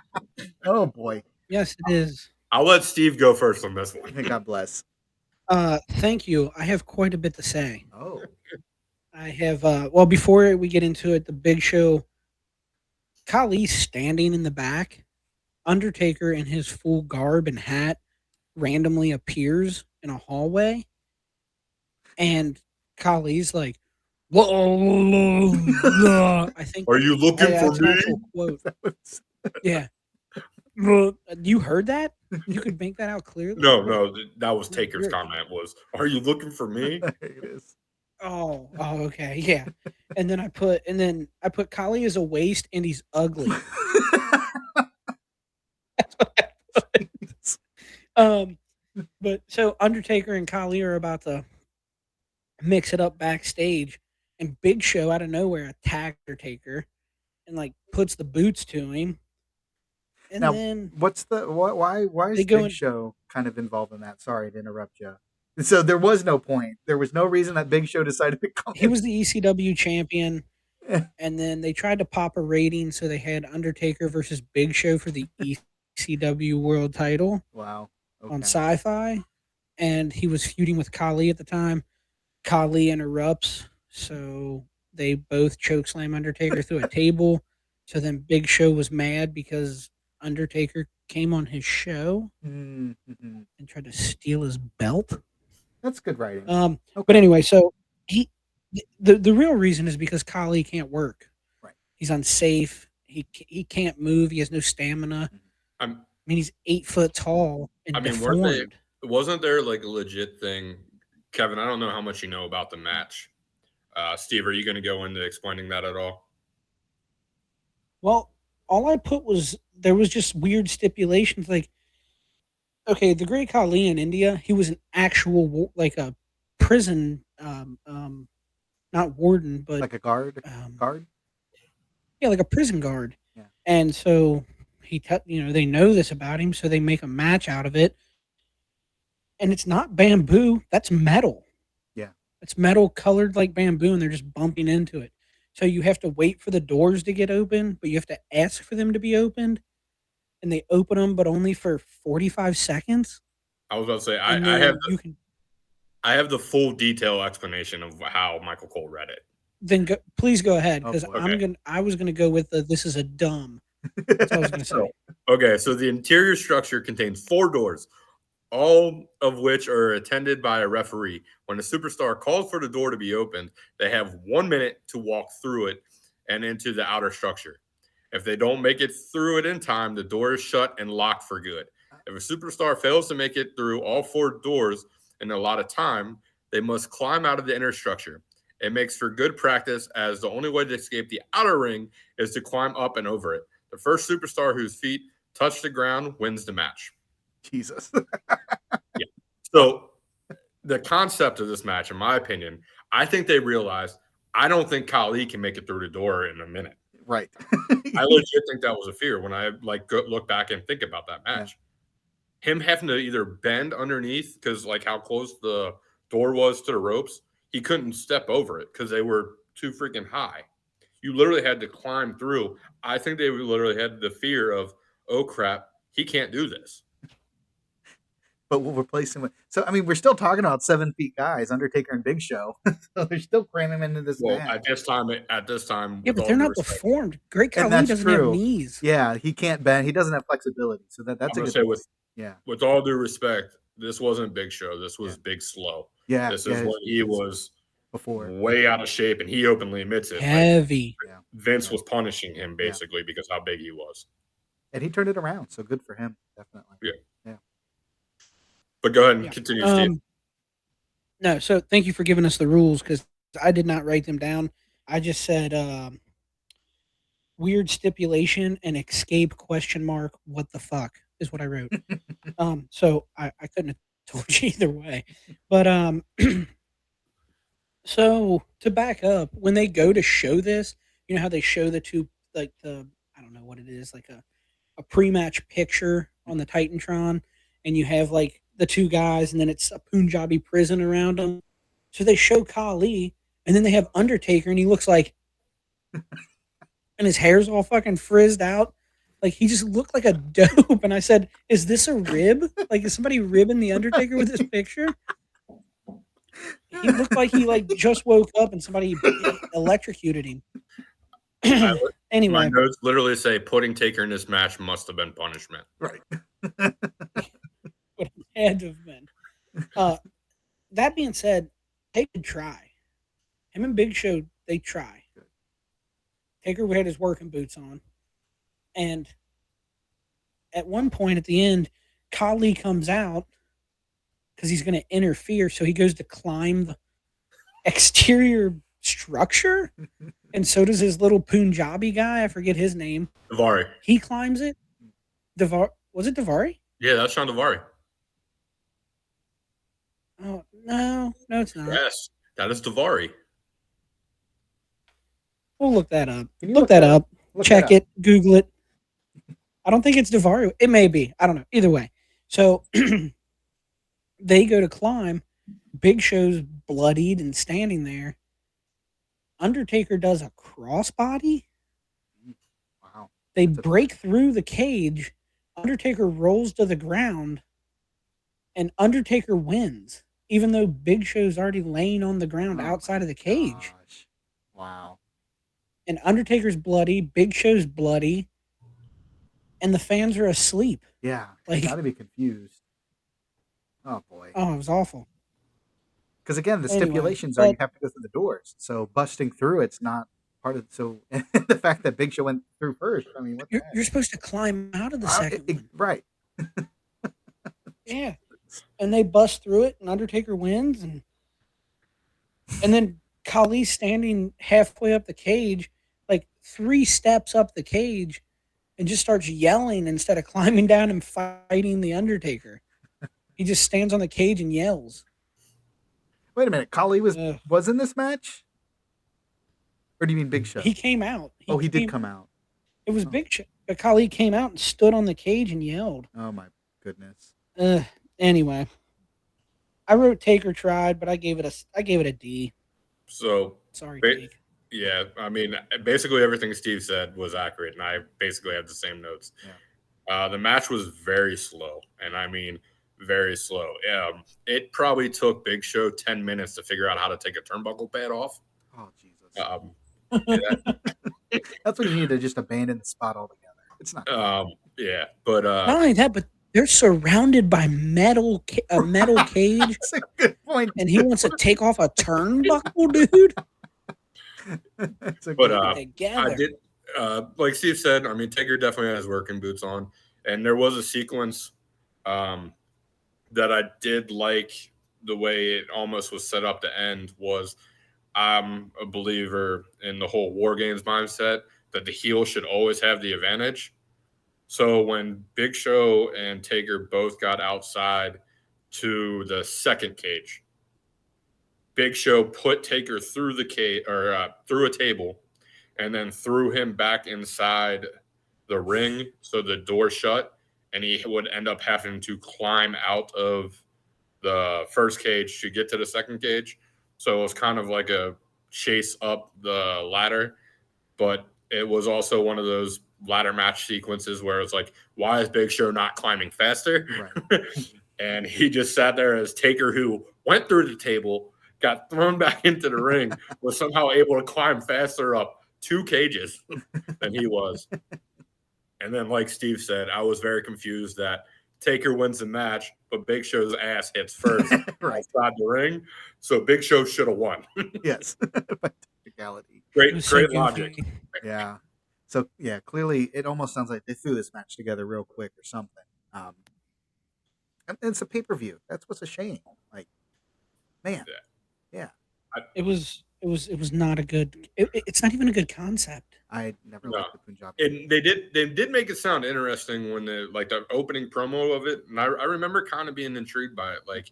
Oh boy. Yes, it is. I'll let Steve go first on this one. God bless. Thank you. I have quite a bit to say. Oh. I have well, before we get into it, the Big Show, Khali standing in the back, Undertaker in his full garb and hat randomly appears in a hallway, and Khali's like, "Whoa, I think." Are you looking for that's an me? actual quote. Yeah. You heard that? You could make that out clearly. No, that was Taker's You're- comment. Was, "Are you looking for me?" It is. Oh, okay, yeah. And then I put Khali as a waste, and he's ugly. That's what I put. But so Undertaker and Khali are about to mix it up backstage, and Big Show out of nowhere attacks Undertaker and like puts the boots to him. And Now, then why is They go Big in- Show kind of involved in that? Sorry to interrupt you. So there was no point. There was no reason that Big Show decided to come. he was the ECW champion, Yeah. and then they tried to pop a rating, so they had Undertaker versus Big Show for the ECW World Title Wow. Okay. on Sci-Fi, and he was feuding with Khali at the time. Khali interrupts, so they both chokeslam Undertaker through a table. So then Big Show was mad because Undertaker came on his show Mm-hmm. and tried to steal his belt. That's good writing. But anyway, so the real reason is because Khali can't work. Right. He's unsafe. He can't move. He has no stamina. I mean, he's 8 foot tall and deformed. Wasn't there like a legit thing, Kevin? I don't know how much you know about the match. Steve, are you going to go into explaining that at all? Well, all I put was there was just weird stipulations. Like, okay, the Great Khali in India, he was an actual like a prison, not warden, but Like a guard. Guard. yeah, like a prison guard. Yeah. And so they know this about him, so they make a match out of it. And it's not bamboo, that's metal. Yeah. It's metal colored like bamboo, and they're just bumping into it. So you have to wait for the doors to get open, but you have to ask for them to be opened. And they open them, but only for 45 seconds. I was about to say I have the full detail explanation of how Michael Cole read it. Then please go ahead, Oh, because boy. I was gonna go with this is a dumb. That's what I was gonna say. Okay, so the interior structure contains 4 doors, all of which are attended by a referee. When a superstar calls for the door to be opened, they have 1 minute to walk through it and into the outer structure. If they don't make it through it in time, the door is shut and locked for good. If a superstar fails to make it through all 4 doors in a lot of time, they must climb out of the inner structure. It makes for good practice, as the only way to escape the outer ring is to climb up and over it. The first superstar whose feet touch the ground wins the match. Jesus. Yeah. So the concept of this match, in my opinion, I think they realized I don't think Khali can make it through the door in a minute. Right. I legit think that was a fear when I look back and think about that match. Yeah. Him having to either bend underneath because how close the door was to the ropes, he couldn't step over it because they were too freaking high. You literally had to climb through. I think they literally had the fear of, oh crap, he can't do this. But we'll replace him with. So I mean, we're still talking about 7 feet guys, Undertaker and Big Show. So they're still cramming him into this match. At this time, yeah, but they're not deformed. Great Khali doesn't have knees. Yeah, he can't bend. He doesn't have flexibility. So that's a good. Say with all due respect, this wasn't Big Show. This was Big Slow. Yeah, this is when he was before way out of shape, and he openly admits it. Heavy. Vince was punishing him basically because how big he was, and he turned it around. So good for him, definitely. Yeah. Yeah. But go ahead and continue, Steve. No, so thank you for giving us the rules because I did not write them down. I just said weird stipulation and escape ? What the fuck is what I wrote. So I couldn't have told you either way. But so to back up, when they go to show this, you know how they show the two I don't know what it is, like a pre-match picture on the Titantron, and you have the two guys, and then it's a Punjabi prison around them. So they show Khali, and then they have Undertaker, and he looks like, and his hair's all fucking frizzed out. He just looked like a dope. And I said, is this a rib? Is somebody ribbing the Undertaker with this picture? He looked like he just woke up and somebody electrocuted him. Anyway, my notes literally say putting Taker in this match must have been punishment. Right. What it had to have been. That being said, they could try. Him and Big Show, they try. Taker had his working boots on. And at one point at the end, Khali comes out because he's going to interfere. So he goes to climb the exterior structure. And so does his little Punjabi guy. I forget his name. Davari. He climbs it. Was it Davari? Yeah, that's Sean Davari. Oh, no, it's not. Yes, that is Davari. We'll look that up. Look that up. Check it. Google it. I don't think it's Davari. It may be. I don't know. Either way. So they go to climb. Big Show's bloodied and standing there. Undertaker does a crossbody. Wow. They break through the cage. Undertaker rolls to the ground. And Undertaker wins, even though Big Show's already laying on the ground outside of the cage. Gosh. Wow. And Undertaker's bloody. Big Show's bloody. And the fans are asleep. Yeah. They got to be confused. Oh, boy. Oh, it was awful. Because, again, the stipulations are you have to go through the doors. So busting through it's not part of it. So the fact that Big Show went through first, I mean, what the heck? You're supposed to climb out of the second one. Right. Yeah. And they bust through it, and Undertaker wins. And then Khali's standing halfway up the cage, 3 steps up the cage, and just starts yelling instead of climbing down and fighting the Undertaker. He just stands on the cage and yells. Wait a minute. Khali was in this match? Or do you mean Big Show? He came out. He did come out. It was Big Show. But Khali came out and stood on the cage and yelled. Oh, my goodness. Anyway. I wrote Taker tried, but I gave it a D. So sorry, Jake. Yeah, I mean, basically everything Steve said was accurate, and I basically had the same notes. Yeah. The match was very slow, and I mean very slow. It probably took Big Show 10 minutes to figure out how to take a turnbuckle pad off. Oh, Jesus. That's when you need to just abandon the spot altogether. It's not. Yeah, but not only that, but They're surrounded by a metal cage, That's a good point. and he wants to take off a turnbuckle, dude. That's a But good I Together. did, like Steve said, I mean, Taker definitely has working boots on. And there was a sequence that I did like the way it almost was set up to end was I'm a believer in the whole War Games mindset that the heel should always have the advantage. So when Big Show and Taker both got outside to the second cage, Big Show put Taker through the cage or through a table, and then threw him back inside the ring so the door shut, and he would end up having to climb out of the first cage to get to the second cage. So it was kind of like a chase up the ladder, but it was also one of those ladder match sequences where it's like, why is Big Show not climbing faster? Right. And he just sat there as Taker, who went through the table, got thrown back into the ring, was somehow able to climb faster up 2 cages than he was. And then, like Steve said, I was very confused that Taker wins the match, but Big Show's ass hits first Right. outside the ring. So Big Show should have won. Yes. By technicality. It was so Great goofy. logic. Yeah. So yeah, clearly it almost sounds like they threw this match together real quick or something. And it's a pay-per-view. That's what's a shame. Like, man. Yeah. It was not a good. It's not even a good concept. I never No. liked the Punjabi. And they did make it sound interesting when the opening promo of it, and I remember kind of being intrigued by it, like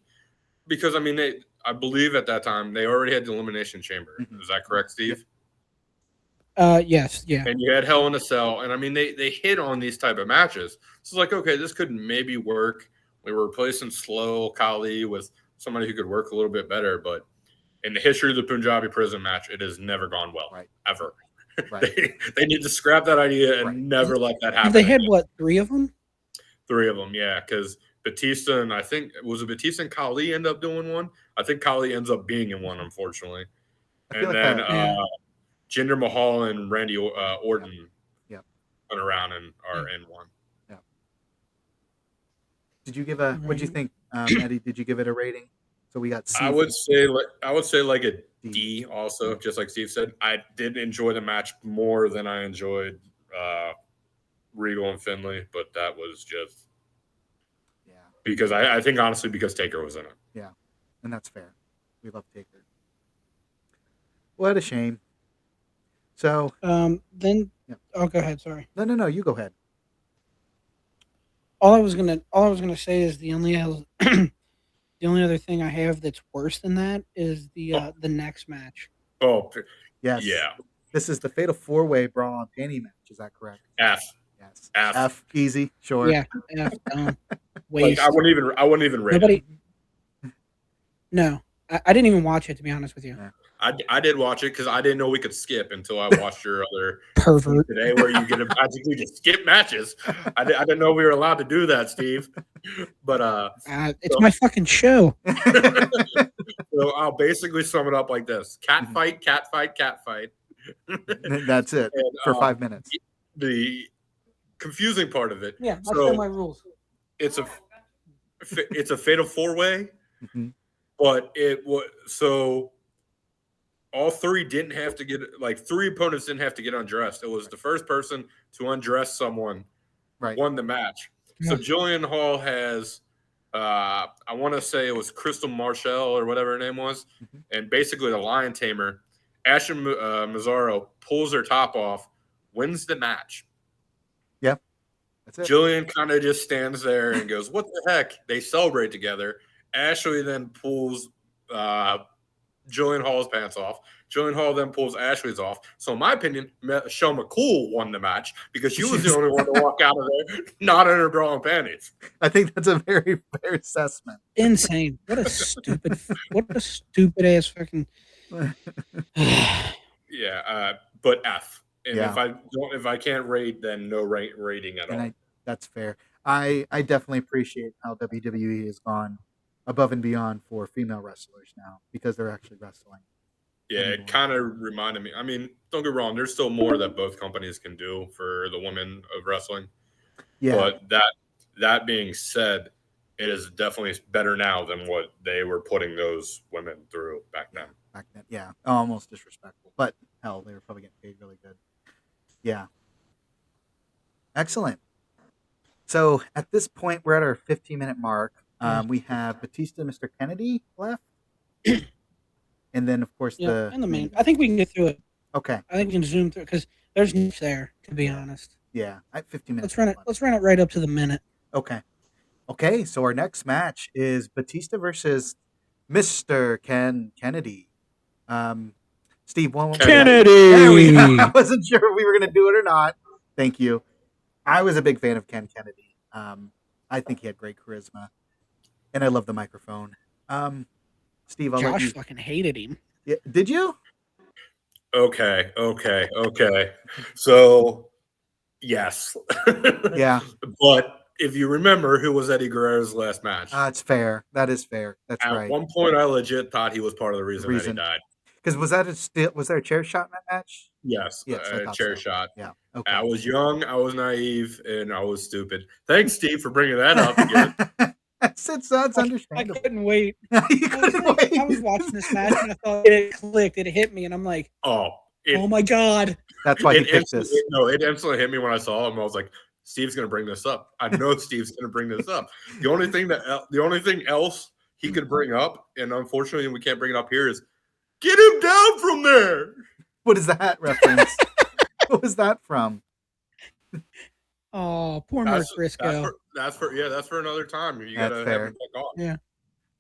because I mean I believe at that time they already had the Elimination Chamber. Mhm. Is that correct, Steve? Yes, yeah. And you had Hell in a Cell, and I mean they hit on these type of matches. So it's like, okay, this could maybe work. We were replacing Slow Kali with somebody who could work a little bit better, but in the history of the Punjabi prison match, it has never gone well, Right. ever. Right. They need to scrap that idea and Right. never let that happen. Have they had again. what, 3 of them? 3 of them, yeah, because Batista and I think was it Batista and Kali end up doing one. I think Kali ends up being in one, unfortunately. I feel And like then Yeah. Jinder Mahal and Randy Orton Yep. went around and are in one. Did you give a? What'd you think, Eddie? Did you give it a rating? So we got C. I would say like a D also, just like Steve said. I did enjoy the match more than I enjoyed Regal and Finlay, but that was just because I think honestly because Taker was in it. Yeah, and that's fair. We love Taker. What a shame. So Then Yeah. oh, go ahead. Sorry. no, you go ahead. All I was gonna say is the only the only other thing I have that's worse than that is the next match. Oh, Yes. yeah. This is the Fatal 4-Way Brawl and Panty match. Is that correct? F. Yes. F. Easy. Sure. Yeah, F, Like waste. I wouldn't even rate Nobody. it. No, I didn't even watch it, to be honest with you. Yeah. I did watch it because I didn't know we could skip until I watched your other Pervert. today where you get to magically just skip matches. I didn't know we were allowed to do that, Steve. But It's my fucking show. so I'll basically sum it up like this: cat fight, cat fight, cat fight. That's it And, for 5 minutes. The confusing part of it. Yeah, I So know my rules. it's a fatal 4-way, Mhm. but it was so all 3 didn't have to get 3 opponents didn't have to get undressed. It was the first person to undress someone Right. won the match. So Yeah. Jillian Hall has I want to say it was Crystal Marshall or whatever her name was, Mhm. and basically the lion tamer. Ashley Mazzaro pulls her top off, wins the match. That's it. Jillian kind of just stands there and goes, "What the heck?" They celebrate together. Ashley then pulls Jillian Hall's pants off. Jillian Hall then pulls Ashley's off. So, in my opinion, Michelle McCool won the match because she was the only one to walk out of there not in her bra and panties. I think that's a very fair assessment. Insane. What a stupid ass fucking. Yeah, but F. And Yeah. if I can't rate, then no rating at all. And that's fair. I definitely appreciate how WWE has gone above and beyond for female wrestlers now because they're actually wrestling. Yeah, it kind of reminded me. I mean, don't get me wrong. There's still more that both companies can do for the women of wrestling. Yeah. But That being said, it is definitely better now than what they were putting those women through back then. Back then, yeah, almost disrespectful, but hell, they were probably getting paid really good. Yeah, excellent. So at this point, we're at our 15-minute mark. We have Batista, Mr. Kennedy left, and then of course Yeah, and the main. event. I think we can get through it. Okay, I think we can zoom through because there's niche there. To be honest, yeah, at 15 minutes. let's run it. Let's run it right up to the minute. Okay. So our next match is Batista versus Mr. Kennedy. Steve, Kennedy. There we go. I wasn't sure if we were going to do it or not. Thank you. I was a big fan of Ken Kennedy. I think he had great charisma, and I love the microphone. Steve, I'll let Josh you. fucking hated him. Yeah, did you? Okay. So, yes. Yeah. But if you remember, who was Eddie Guerrero's last match? It's fair. That is fair. That's At right. one point, I legit thought he was part of the reason that he died. Because was there a chair shot in that match? Yes, I thought chair so. shot. Yeah. Okay. I was young, I was naive, and I was stupid. Thanks, Steve, for bringing that up again. That's understandable. I couldn't wait. You couldn't wait. I was watching this match and I thought it clicked. It hit me, and I'm like, oh my god! That's why he picked this. It instantly hit me when I saw him. I was like, Steve's going to bring this up. I know Steve's going to bring this up. The only thing else he could bring up, and unfortunately we can't bring it up here, is get him down from there. What is that reference? What was that from? Oh, poor Mark Briscoe. That's for another time. You got to have him back on. Yeah.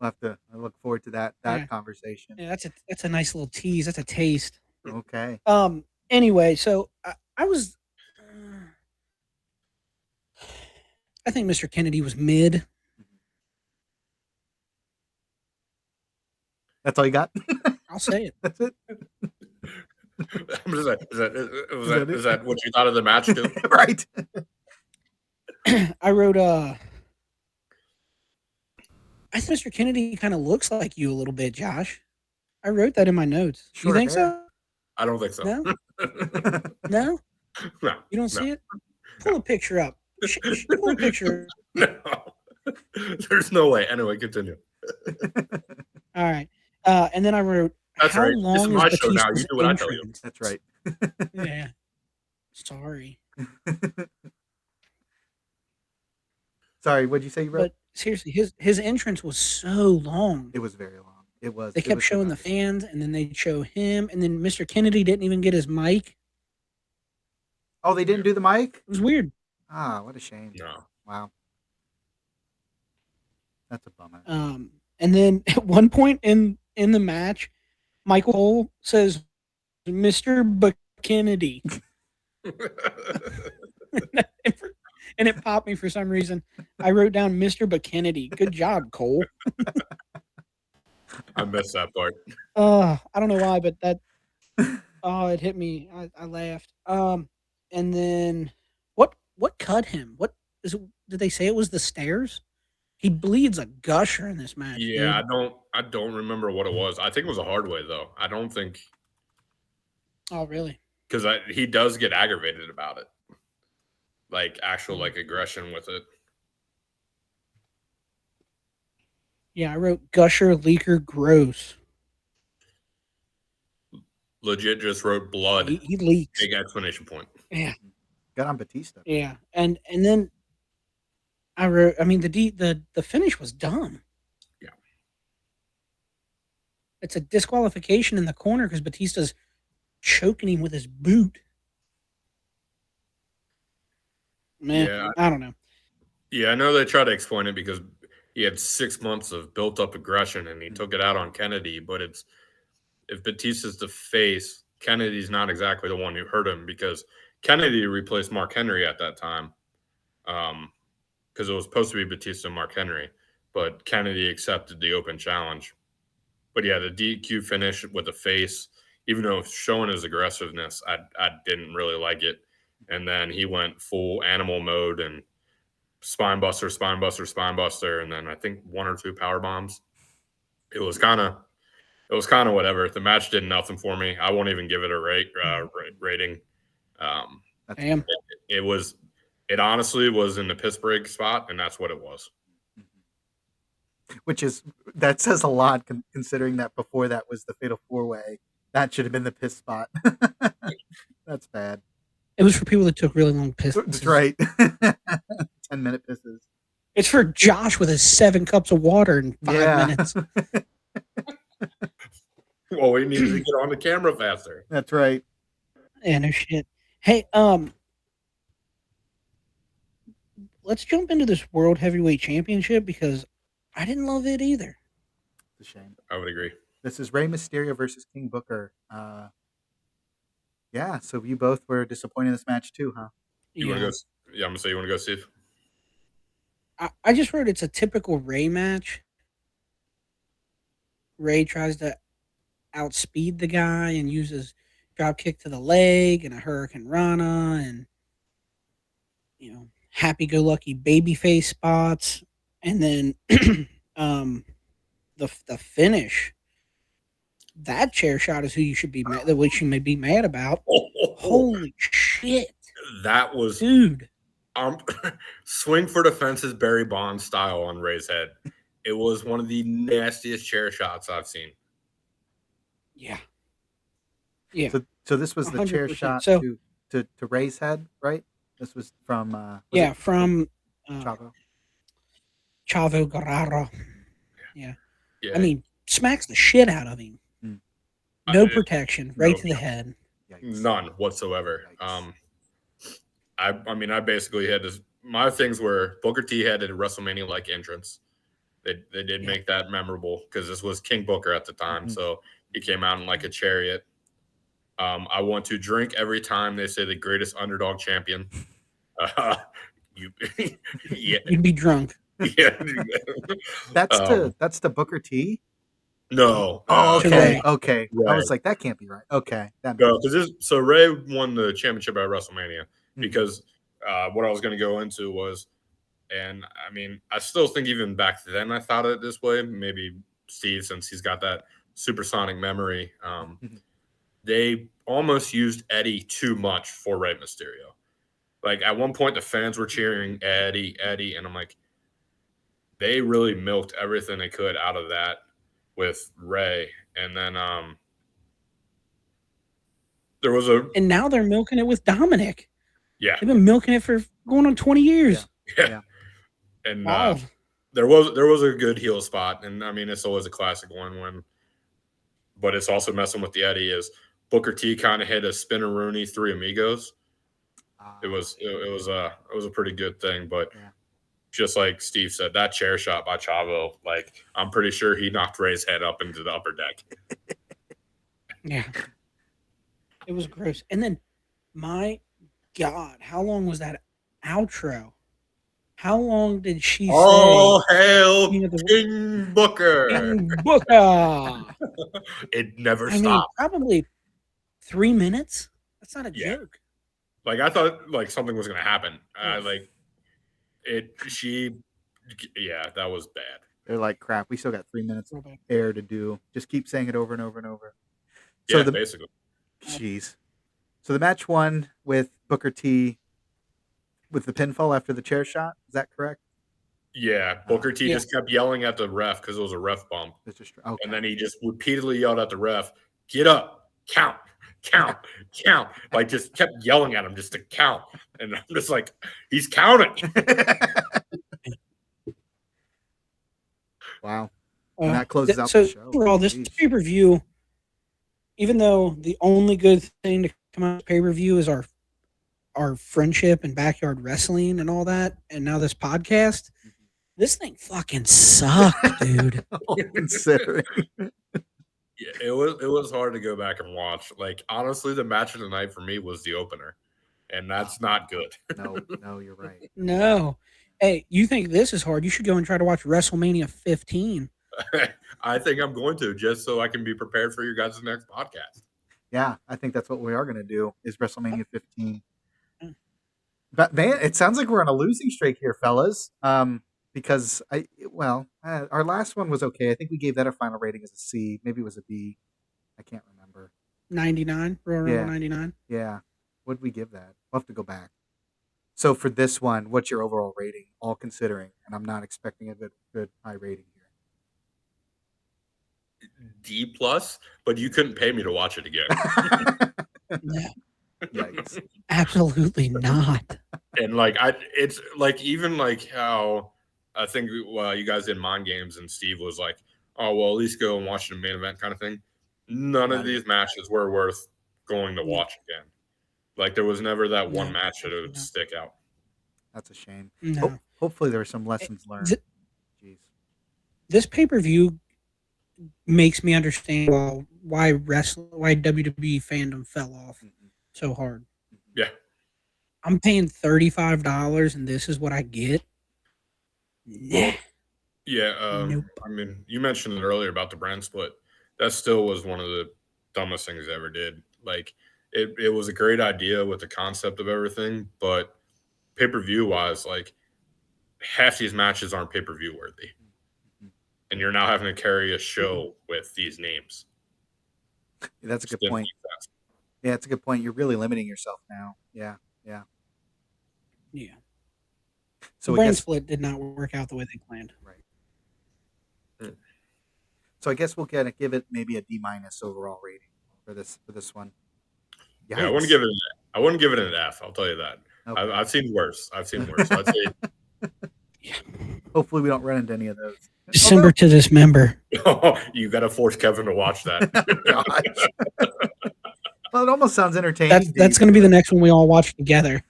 We'll have to. I look forward to that conversation. Yeah, that's a nice little tease. That's a taste. Okay. Anyway, so I was. I think Mr. Kennedy was mid. That's all you got? I'll say it. That's it. Is that what you thought of the match too? Right. I wrote I think Mr. Kennedy kind of looks like you a little bit, Josh. I wrote that in my notes. You think so? I don't think so. No? No. You don't see it? Pull a picture up. Pull a picture. No. There's no way. Anyway, continue. All right. And then I wrote, that's how right. long This is my show now. Batista's You do what I tell you. That's right. Yeah. Sorry. Sorry, what'd you say you wrote? But seriously, his entrance was so long. It was very long. It was. They kept showing the fans, and then they'd show him, and then Mr. Kennedy didn't even get his mic. Oh, they didn't do the mic? It was weird. Ah, what a shame. No. Wow. That's a bummer. And then at one point in the match, Michael Cole says, "Mr. Kennedy." And it popped me for some reason. I wrote down Mr. Kennedy. Good job, Cole. I missed that part. I don't know why, but it hit me. I laughed. And then what cut him? What is it? Did they say it was the stairs? He bleeds a gusher in this match. Yeah, dude. I don't remember what it was. I think it was a hard way though. I don't think. Oh, really? Because he does get aggravated about it, like actual aggression with it. Yeah, I wrote gusher, leaker, gross. Legit, just wrote blood. He leaks. Big exclamation point. Yeah. Got on Batista. Yeah, and then I wrote. I mean, the finish was dumb. Yeah. It's a disqualification in the corner because Batista's choking him with his boot. Man, Yeah. I don't know. Yeah, I know they try to explain it because he had 6 months of built-up aggression and he took it out on Kennedy. But if Batista's the face, Kennedy's not exactly the one who hurt him because Kennedy replaced Mark Henry at that time because it was supposed to be Batista and Mark Henry. But Kennedy accepted the open challenge. But yeah, the DQ finish with the face, even though showing his aggressiveness, I didn't really like it. And then he went full animal mode and spine buster, and then I think 1 or 2 power bombs. It was kind of whatever. The match did nothing for me. I won't even give it a rating. Damn. It was It honestly was in the piss break spot, and that's what it was. Which is, that says a lot considering that before that was the Fatal 4-Way. That should have been the piss spot. That's bad. It was for people that took really long pisses. That's right. 10-minute pisses. It's for Josh with his 7 cups of water in 5 minutes. Well, we needed to get on the camera faster. That's right. Yeah, no shit. Hey, let's jump into this World Heavyweight Championship because I didn't love it either. It's a shame. I would agree. This is Rey Mysterio versus King Booker. Yeah, so you both were disappointed in this match too, huh? You want to go? Yeah, I'm gonna say you want to go, Steve. I just wrote it's a typical Rey match. Rey tries to outspeed the guy and uses drop kick to the leg and a Hurricane Rana and happy-go-lucky babyface spots, and then the finish. That chair shot is who you should be mad. Which you may be mad about. Holy shit! That was dude. Swing for the fences, Barry Bonds style on Ray's head. It was one of the nastiest chair shots I've seen. Yeah. So this was the chair shot to Ray's head, right? This was from from Chavo. Chavo Guerrero. Yeah. I mean, smacks the shit out of him. No protection, right to the head. Yikes. None whatsoever. Yikes. I mean, I basically had this. My things were Booker T had a WrestleMania-like entrance. They did make that memorable because this was King Booker at the time, so he came out in like a chariot. I want to drink every time they say the greatest underdog champion. You'd be drunk. Yeah, that's the Booker T. No. Okay. Right. I was like, that can't be right. Okay. So Ray won the championship at WrestleMania because what I was going to go into was, and I mean, I still think even back then I thought it this way. Maybe Steve, since he's got that supersonic memory, they almost used Eddie too much for Rey Mysterio. Like at one point, the fans were cheering Eddie, and I'm like, they really milked everything they could out of that with Ray, and then there was and now they're milking it with Dominic. Yeah, they've been milking it for going on 20 years. Yeah. And there was a good heel spot, and I mean it's always a classic one but it's also messing with the Eddie is Booker T kind of hit a Spinneroonie 3 Amigos. It was a pretty good thing, but. Yeah. Just like Steve said, that chair shot by Chavo, like I'm pretty sure he knocked Ray's head up into the upper deck. Yeah. It was gross. And then, my God, how long was that outro? How long did she say? Oh, hail King Booker. King Booker. It never stopped. I mean, probably 3 minutes. That's not a joke. Like, I thought like something was going to happen. That was bad. They're like, crap, we still got 3 minutes of air to do. Just keep saying it over and over and over. So basically. Jeez. So the match won with Booker T with the pinfall after the chair shot. Is that correct? Yeah. Booker T just kept yelling at the ref because it was a ref bump. And then he just repeatedly yelled at the ref, get up, count. Like just kept yelling at him just to count. And I'm just like, he's counting. Wow. And that closes out the show. Overall, this pay-per-view, even though the only good thing to come out of pay-per-view is our friendship and backyard wrestling and all that, and now this podcast, this thing fucking sucked, dude. Considering. Yeah, it was hard to go back and watch. Like, honestly, the match of the night for me was the opener, and that's not good. No, you're right. No. Hey, you think this is hard? You should go and try to watch WrestleMania 15. I think I'm going to, just so I can be prepared for your guys' next podcast. Yeah, I think that's what we are going to do, is WrestleMania 15. But, man, it sounds like we're on a losing streak here, fellas. Because our last one was okay. I think we gave that a final rating as a C. Maybe it was a B. I can't remember. 99. Royal 99. Yeah. What did we give that? We'll have to go back. So for this one, what's your overall rating, all considering? And I'm not expecting a good high rating here. D+, but you couldn't pay me to watch it again. No, Yikes. absolutely not. And like it's like even like how I think you guys did Mind Games and Steve was like, oh well, at least go and watch the main event kind of thing. None of these matches were worth going to watch again. Like there was never that one match that would stick out. That's a shame. No. Hopefully there were some lessons learned. Jeez. This pay-per-view makes me understand why WWE fandom fell off so hard. Yeah. I'm paying $35 and this is what I get. Nah. Yeah, Nope. I mean, you mentioned it earlier about the brand split. That still was one of the dumbest things I ever did. Like, it was a great idea with the concept of everything, but pay-per-view wise, like, half these matches aren't pay-per-view worthy. And you're now having to carry a show with these names. That's a good point. Yeah, it's a good point. You're really limiting yourself now. Yeah. So the brand split did not work out the way they planned. Right. So I guess we'll give it maybe a D- overall rating for this one. Yikes. Yeah, I wouldn't give it an F. I'll tell you that. Okay. I've seen worse. I'd say hopefully we don't run into any of those. December to Dismember. You got to force Kevin to watch that. Well, it almost sounds entertaining. That's going to be the next one we all watch together.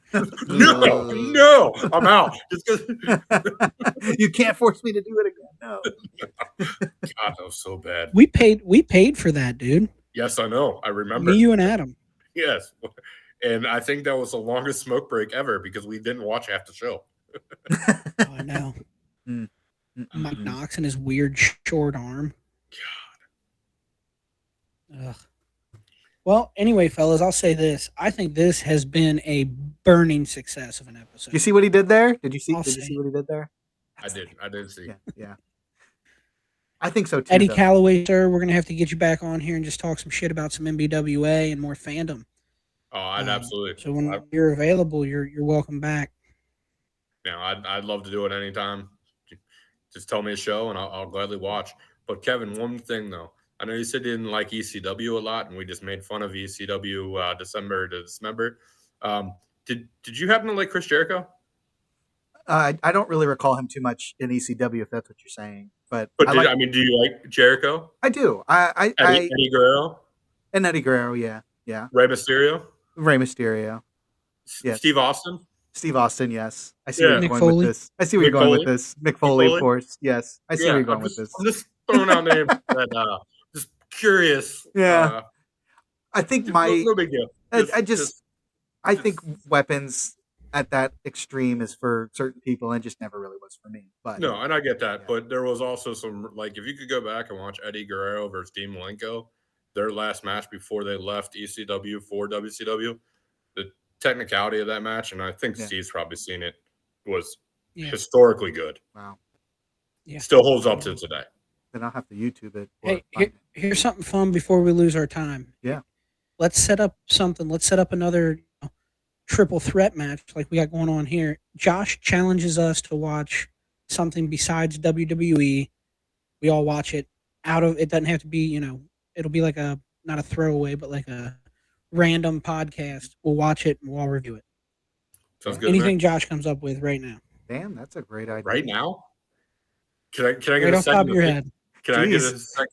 No, I'm out. You can't force me to do it again. No. God, that was so bad. We paid for that, dude. Yes, I know. I remember. Me, you, and Adam. Yes, and I think that was the longest smoke break ever because we didn't watch half the show. Oh, I know. Mike Knox and his weird short arm. God. Ugh. Well, anyway, fellas, I'll say this. I think this has been a burning success of an episode. You see what he did there? Did you see what he did there? I did see. Yeah. I think so too. Eddie Calloway, sir, we're going to have to get you back on here and just talk some shit about some MBWA and more fandom. Oh, I'd absolutely. So when you're available, you're welcome back. Yeah, I'd love to do it anytime. Just tell me a show and I'll gladly watch. But Kevin, one thing though. I know you said you didn't like ECW a lot, and we just made fun of ECW December to Dismember. Did you happen to like Chris Jericho? I don't really recall him too much in ECW, if that's what you're saying. But do you like Jericho? I do. Eddie Guerrero? And Eddie Guerrero, yeah. Rey Mysterio? Yeah. Steve Austin? Steve Austin, yes. I see where you're going with this. Mick Foley, of course. Yes. I see where you're going with this. I'm just throwing out names that just curious. Yeah. I think no big deal. I think Weapons at that extreme is for certain people and just never really was for me. But no, and I get that. Yeah. But there was also some, like, if you could go back and watch Eddie Guerrero versus Dean Malenko, their last match before they left ECW for WCW, the technicality of that match, and I think Steve's probably seen it, was historically good. Wow. Yeah. Still holds up to today. Then I'll have to YouTube it. Hey, here's something fun before we lose our time. Yeah. Let's set up something. Let's set up another triple threat match like we got going on here. Josh challenges us to watch something besides WWE. We all watch it. It doesn't have to be, it'll be like not a throwaway, but like a random podcast. We'll watch it and we'll all review it. Sounds good. Anything Josh comes up with right now. Damn, that's a great idea. Right now? Can I get right a off second? Top of your head. Can I get a second?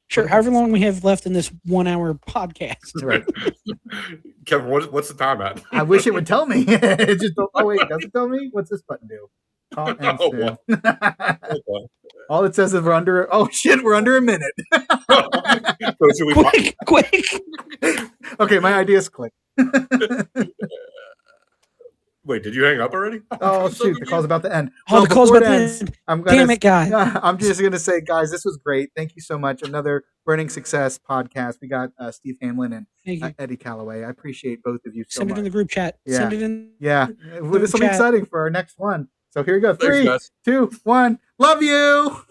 Sure. However long we have left in this 1 hour podcast. Right. Kevin, what's the time at? I wish it would tell me. It just does it tell me? What's this button do? All it says is we're under. Oh shit, we're under a minute. Quick. Okay, my idea's quick. Wait, did you hang up already? Oh shoot, the call's about to end. The call's about to end. Damn it, guys. I'm just gonna say, guys, this was great. Thank you so much. Another Burning Success podcast. We got Steve Hamlin and Eddie Calloway. I appreciate both of you so much. Send it in the group chat. Yeah. Send it in. Yeah. There's something exciting for our next one. So here we go. 3, 2, 1. Love you.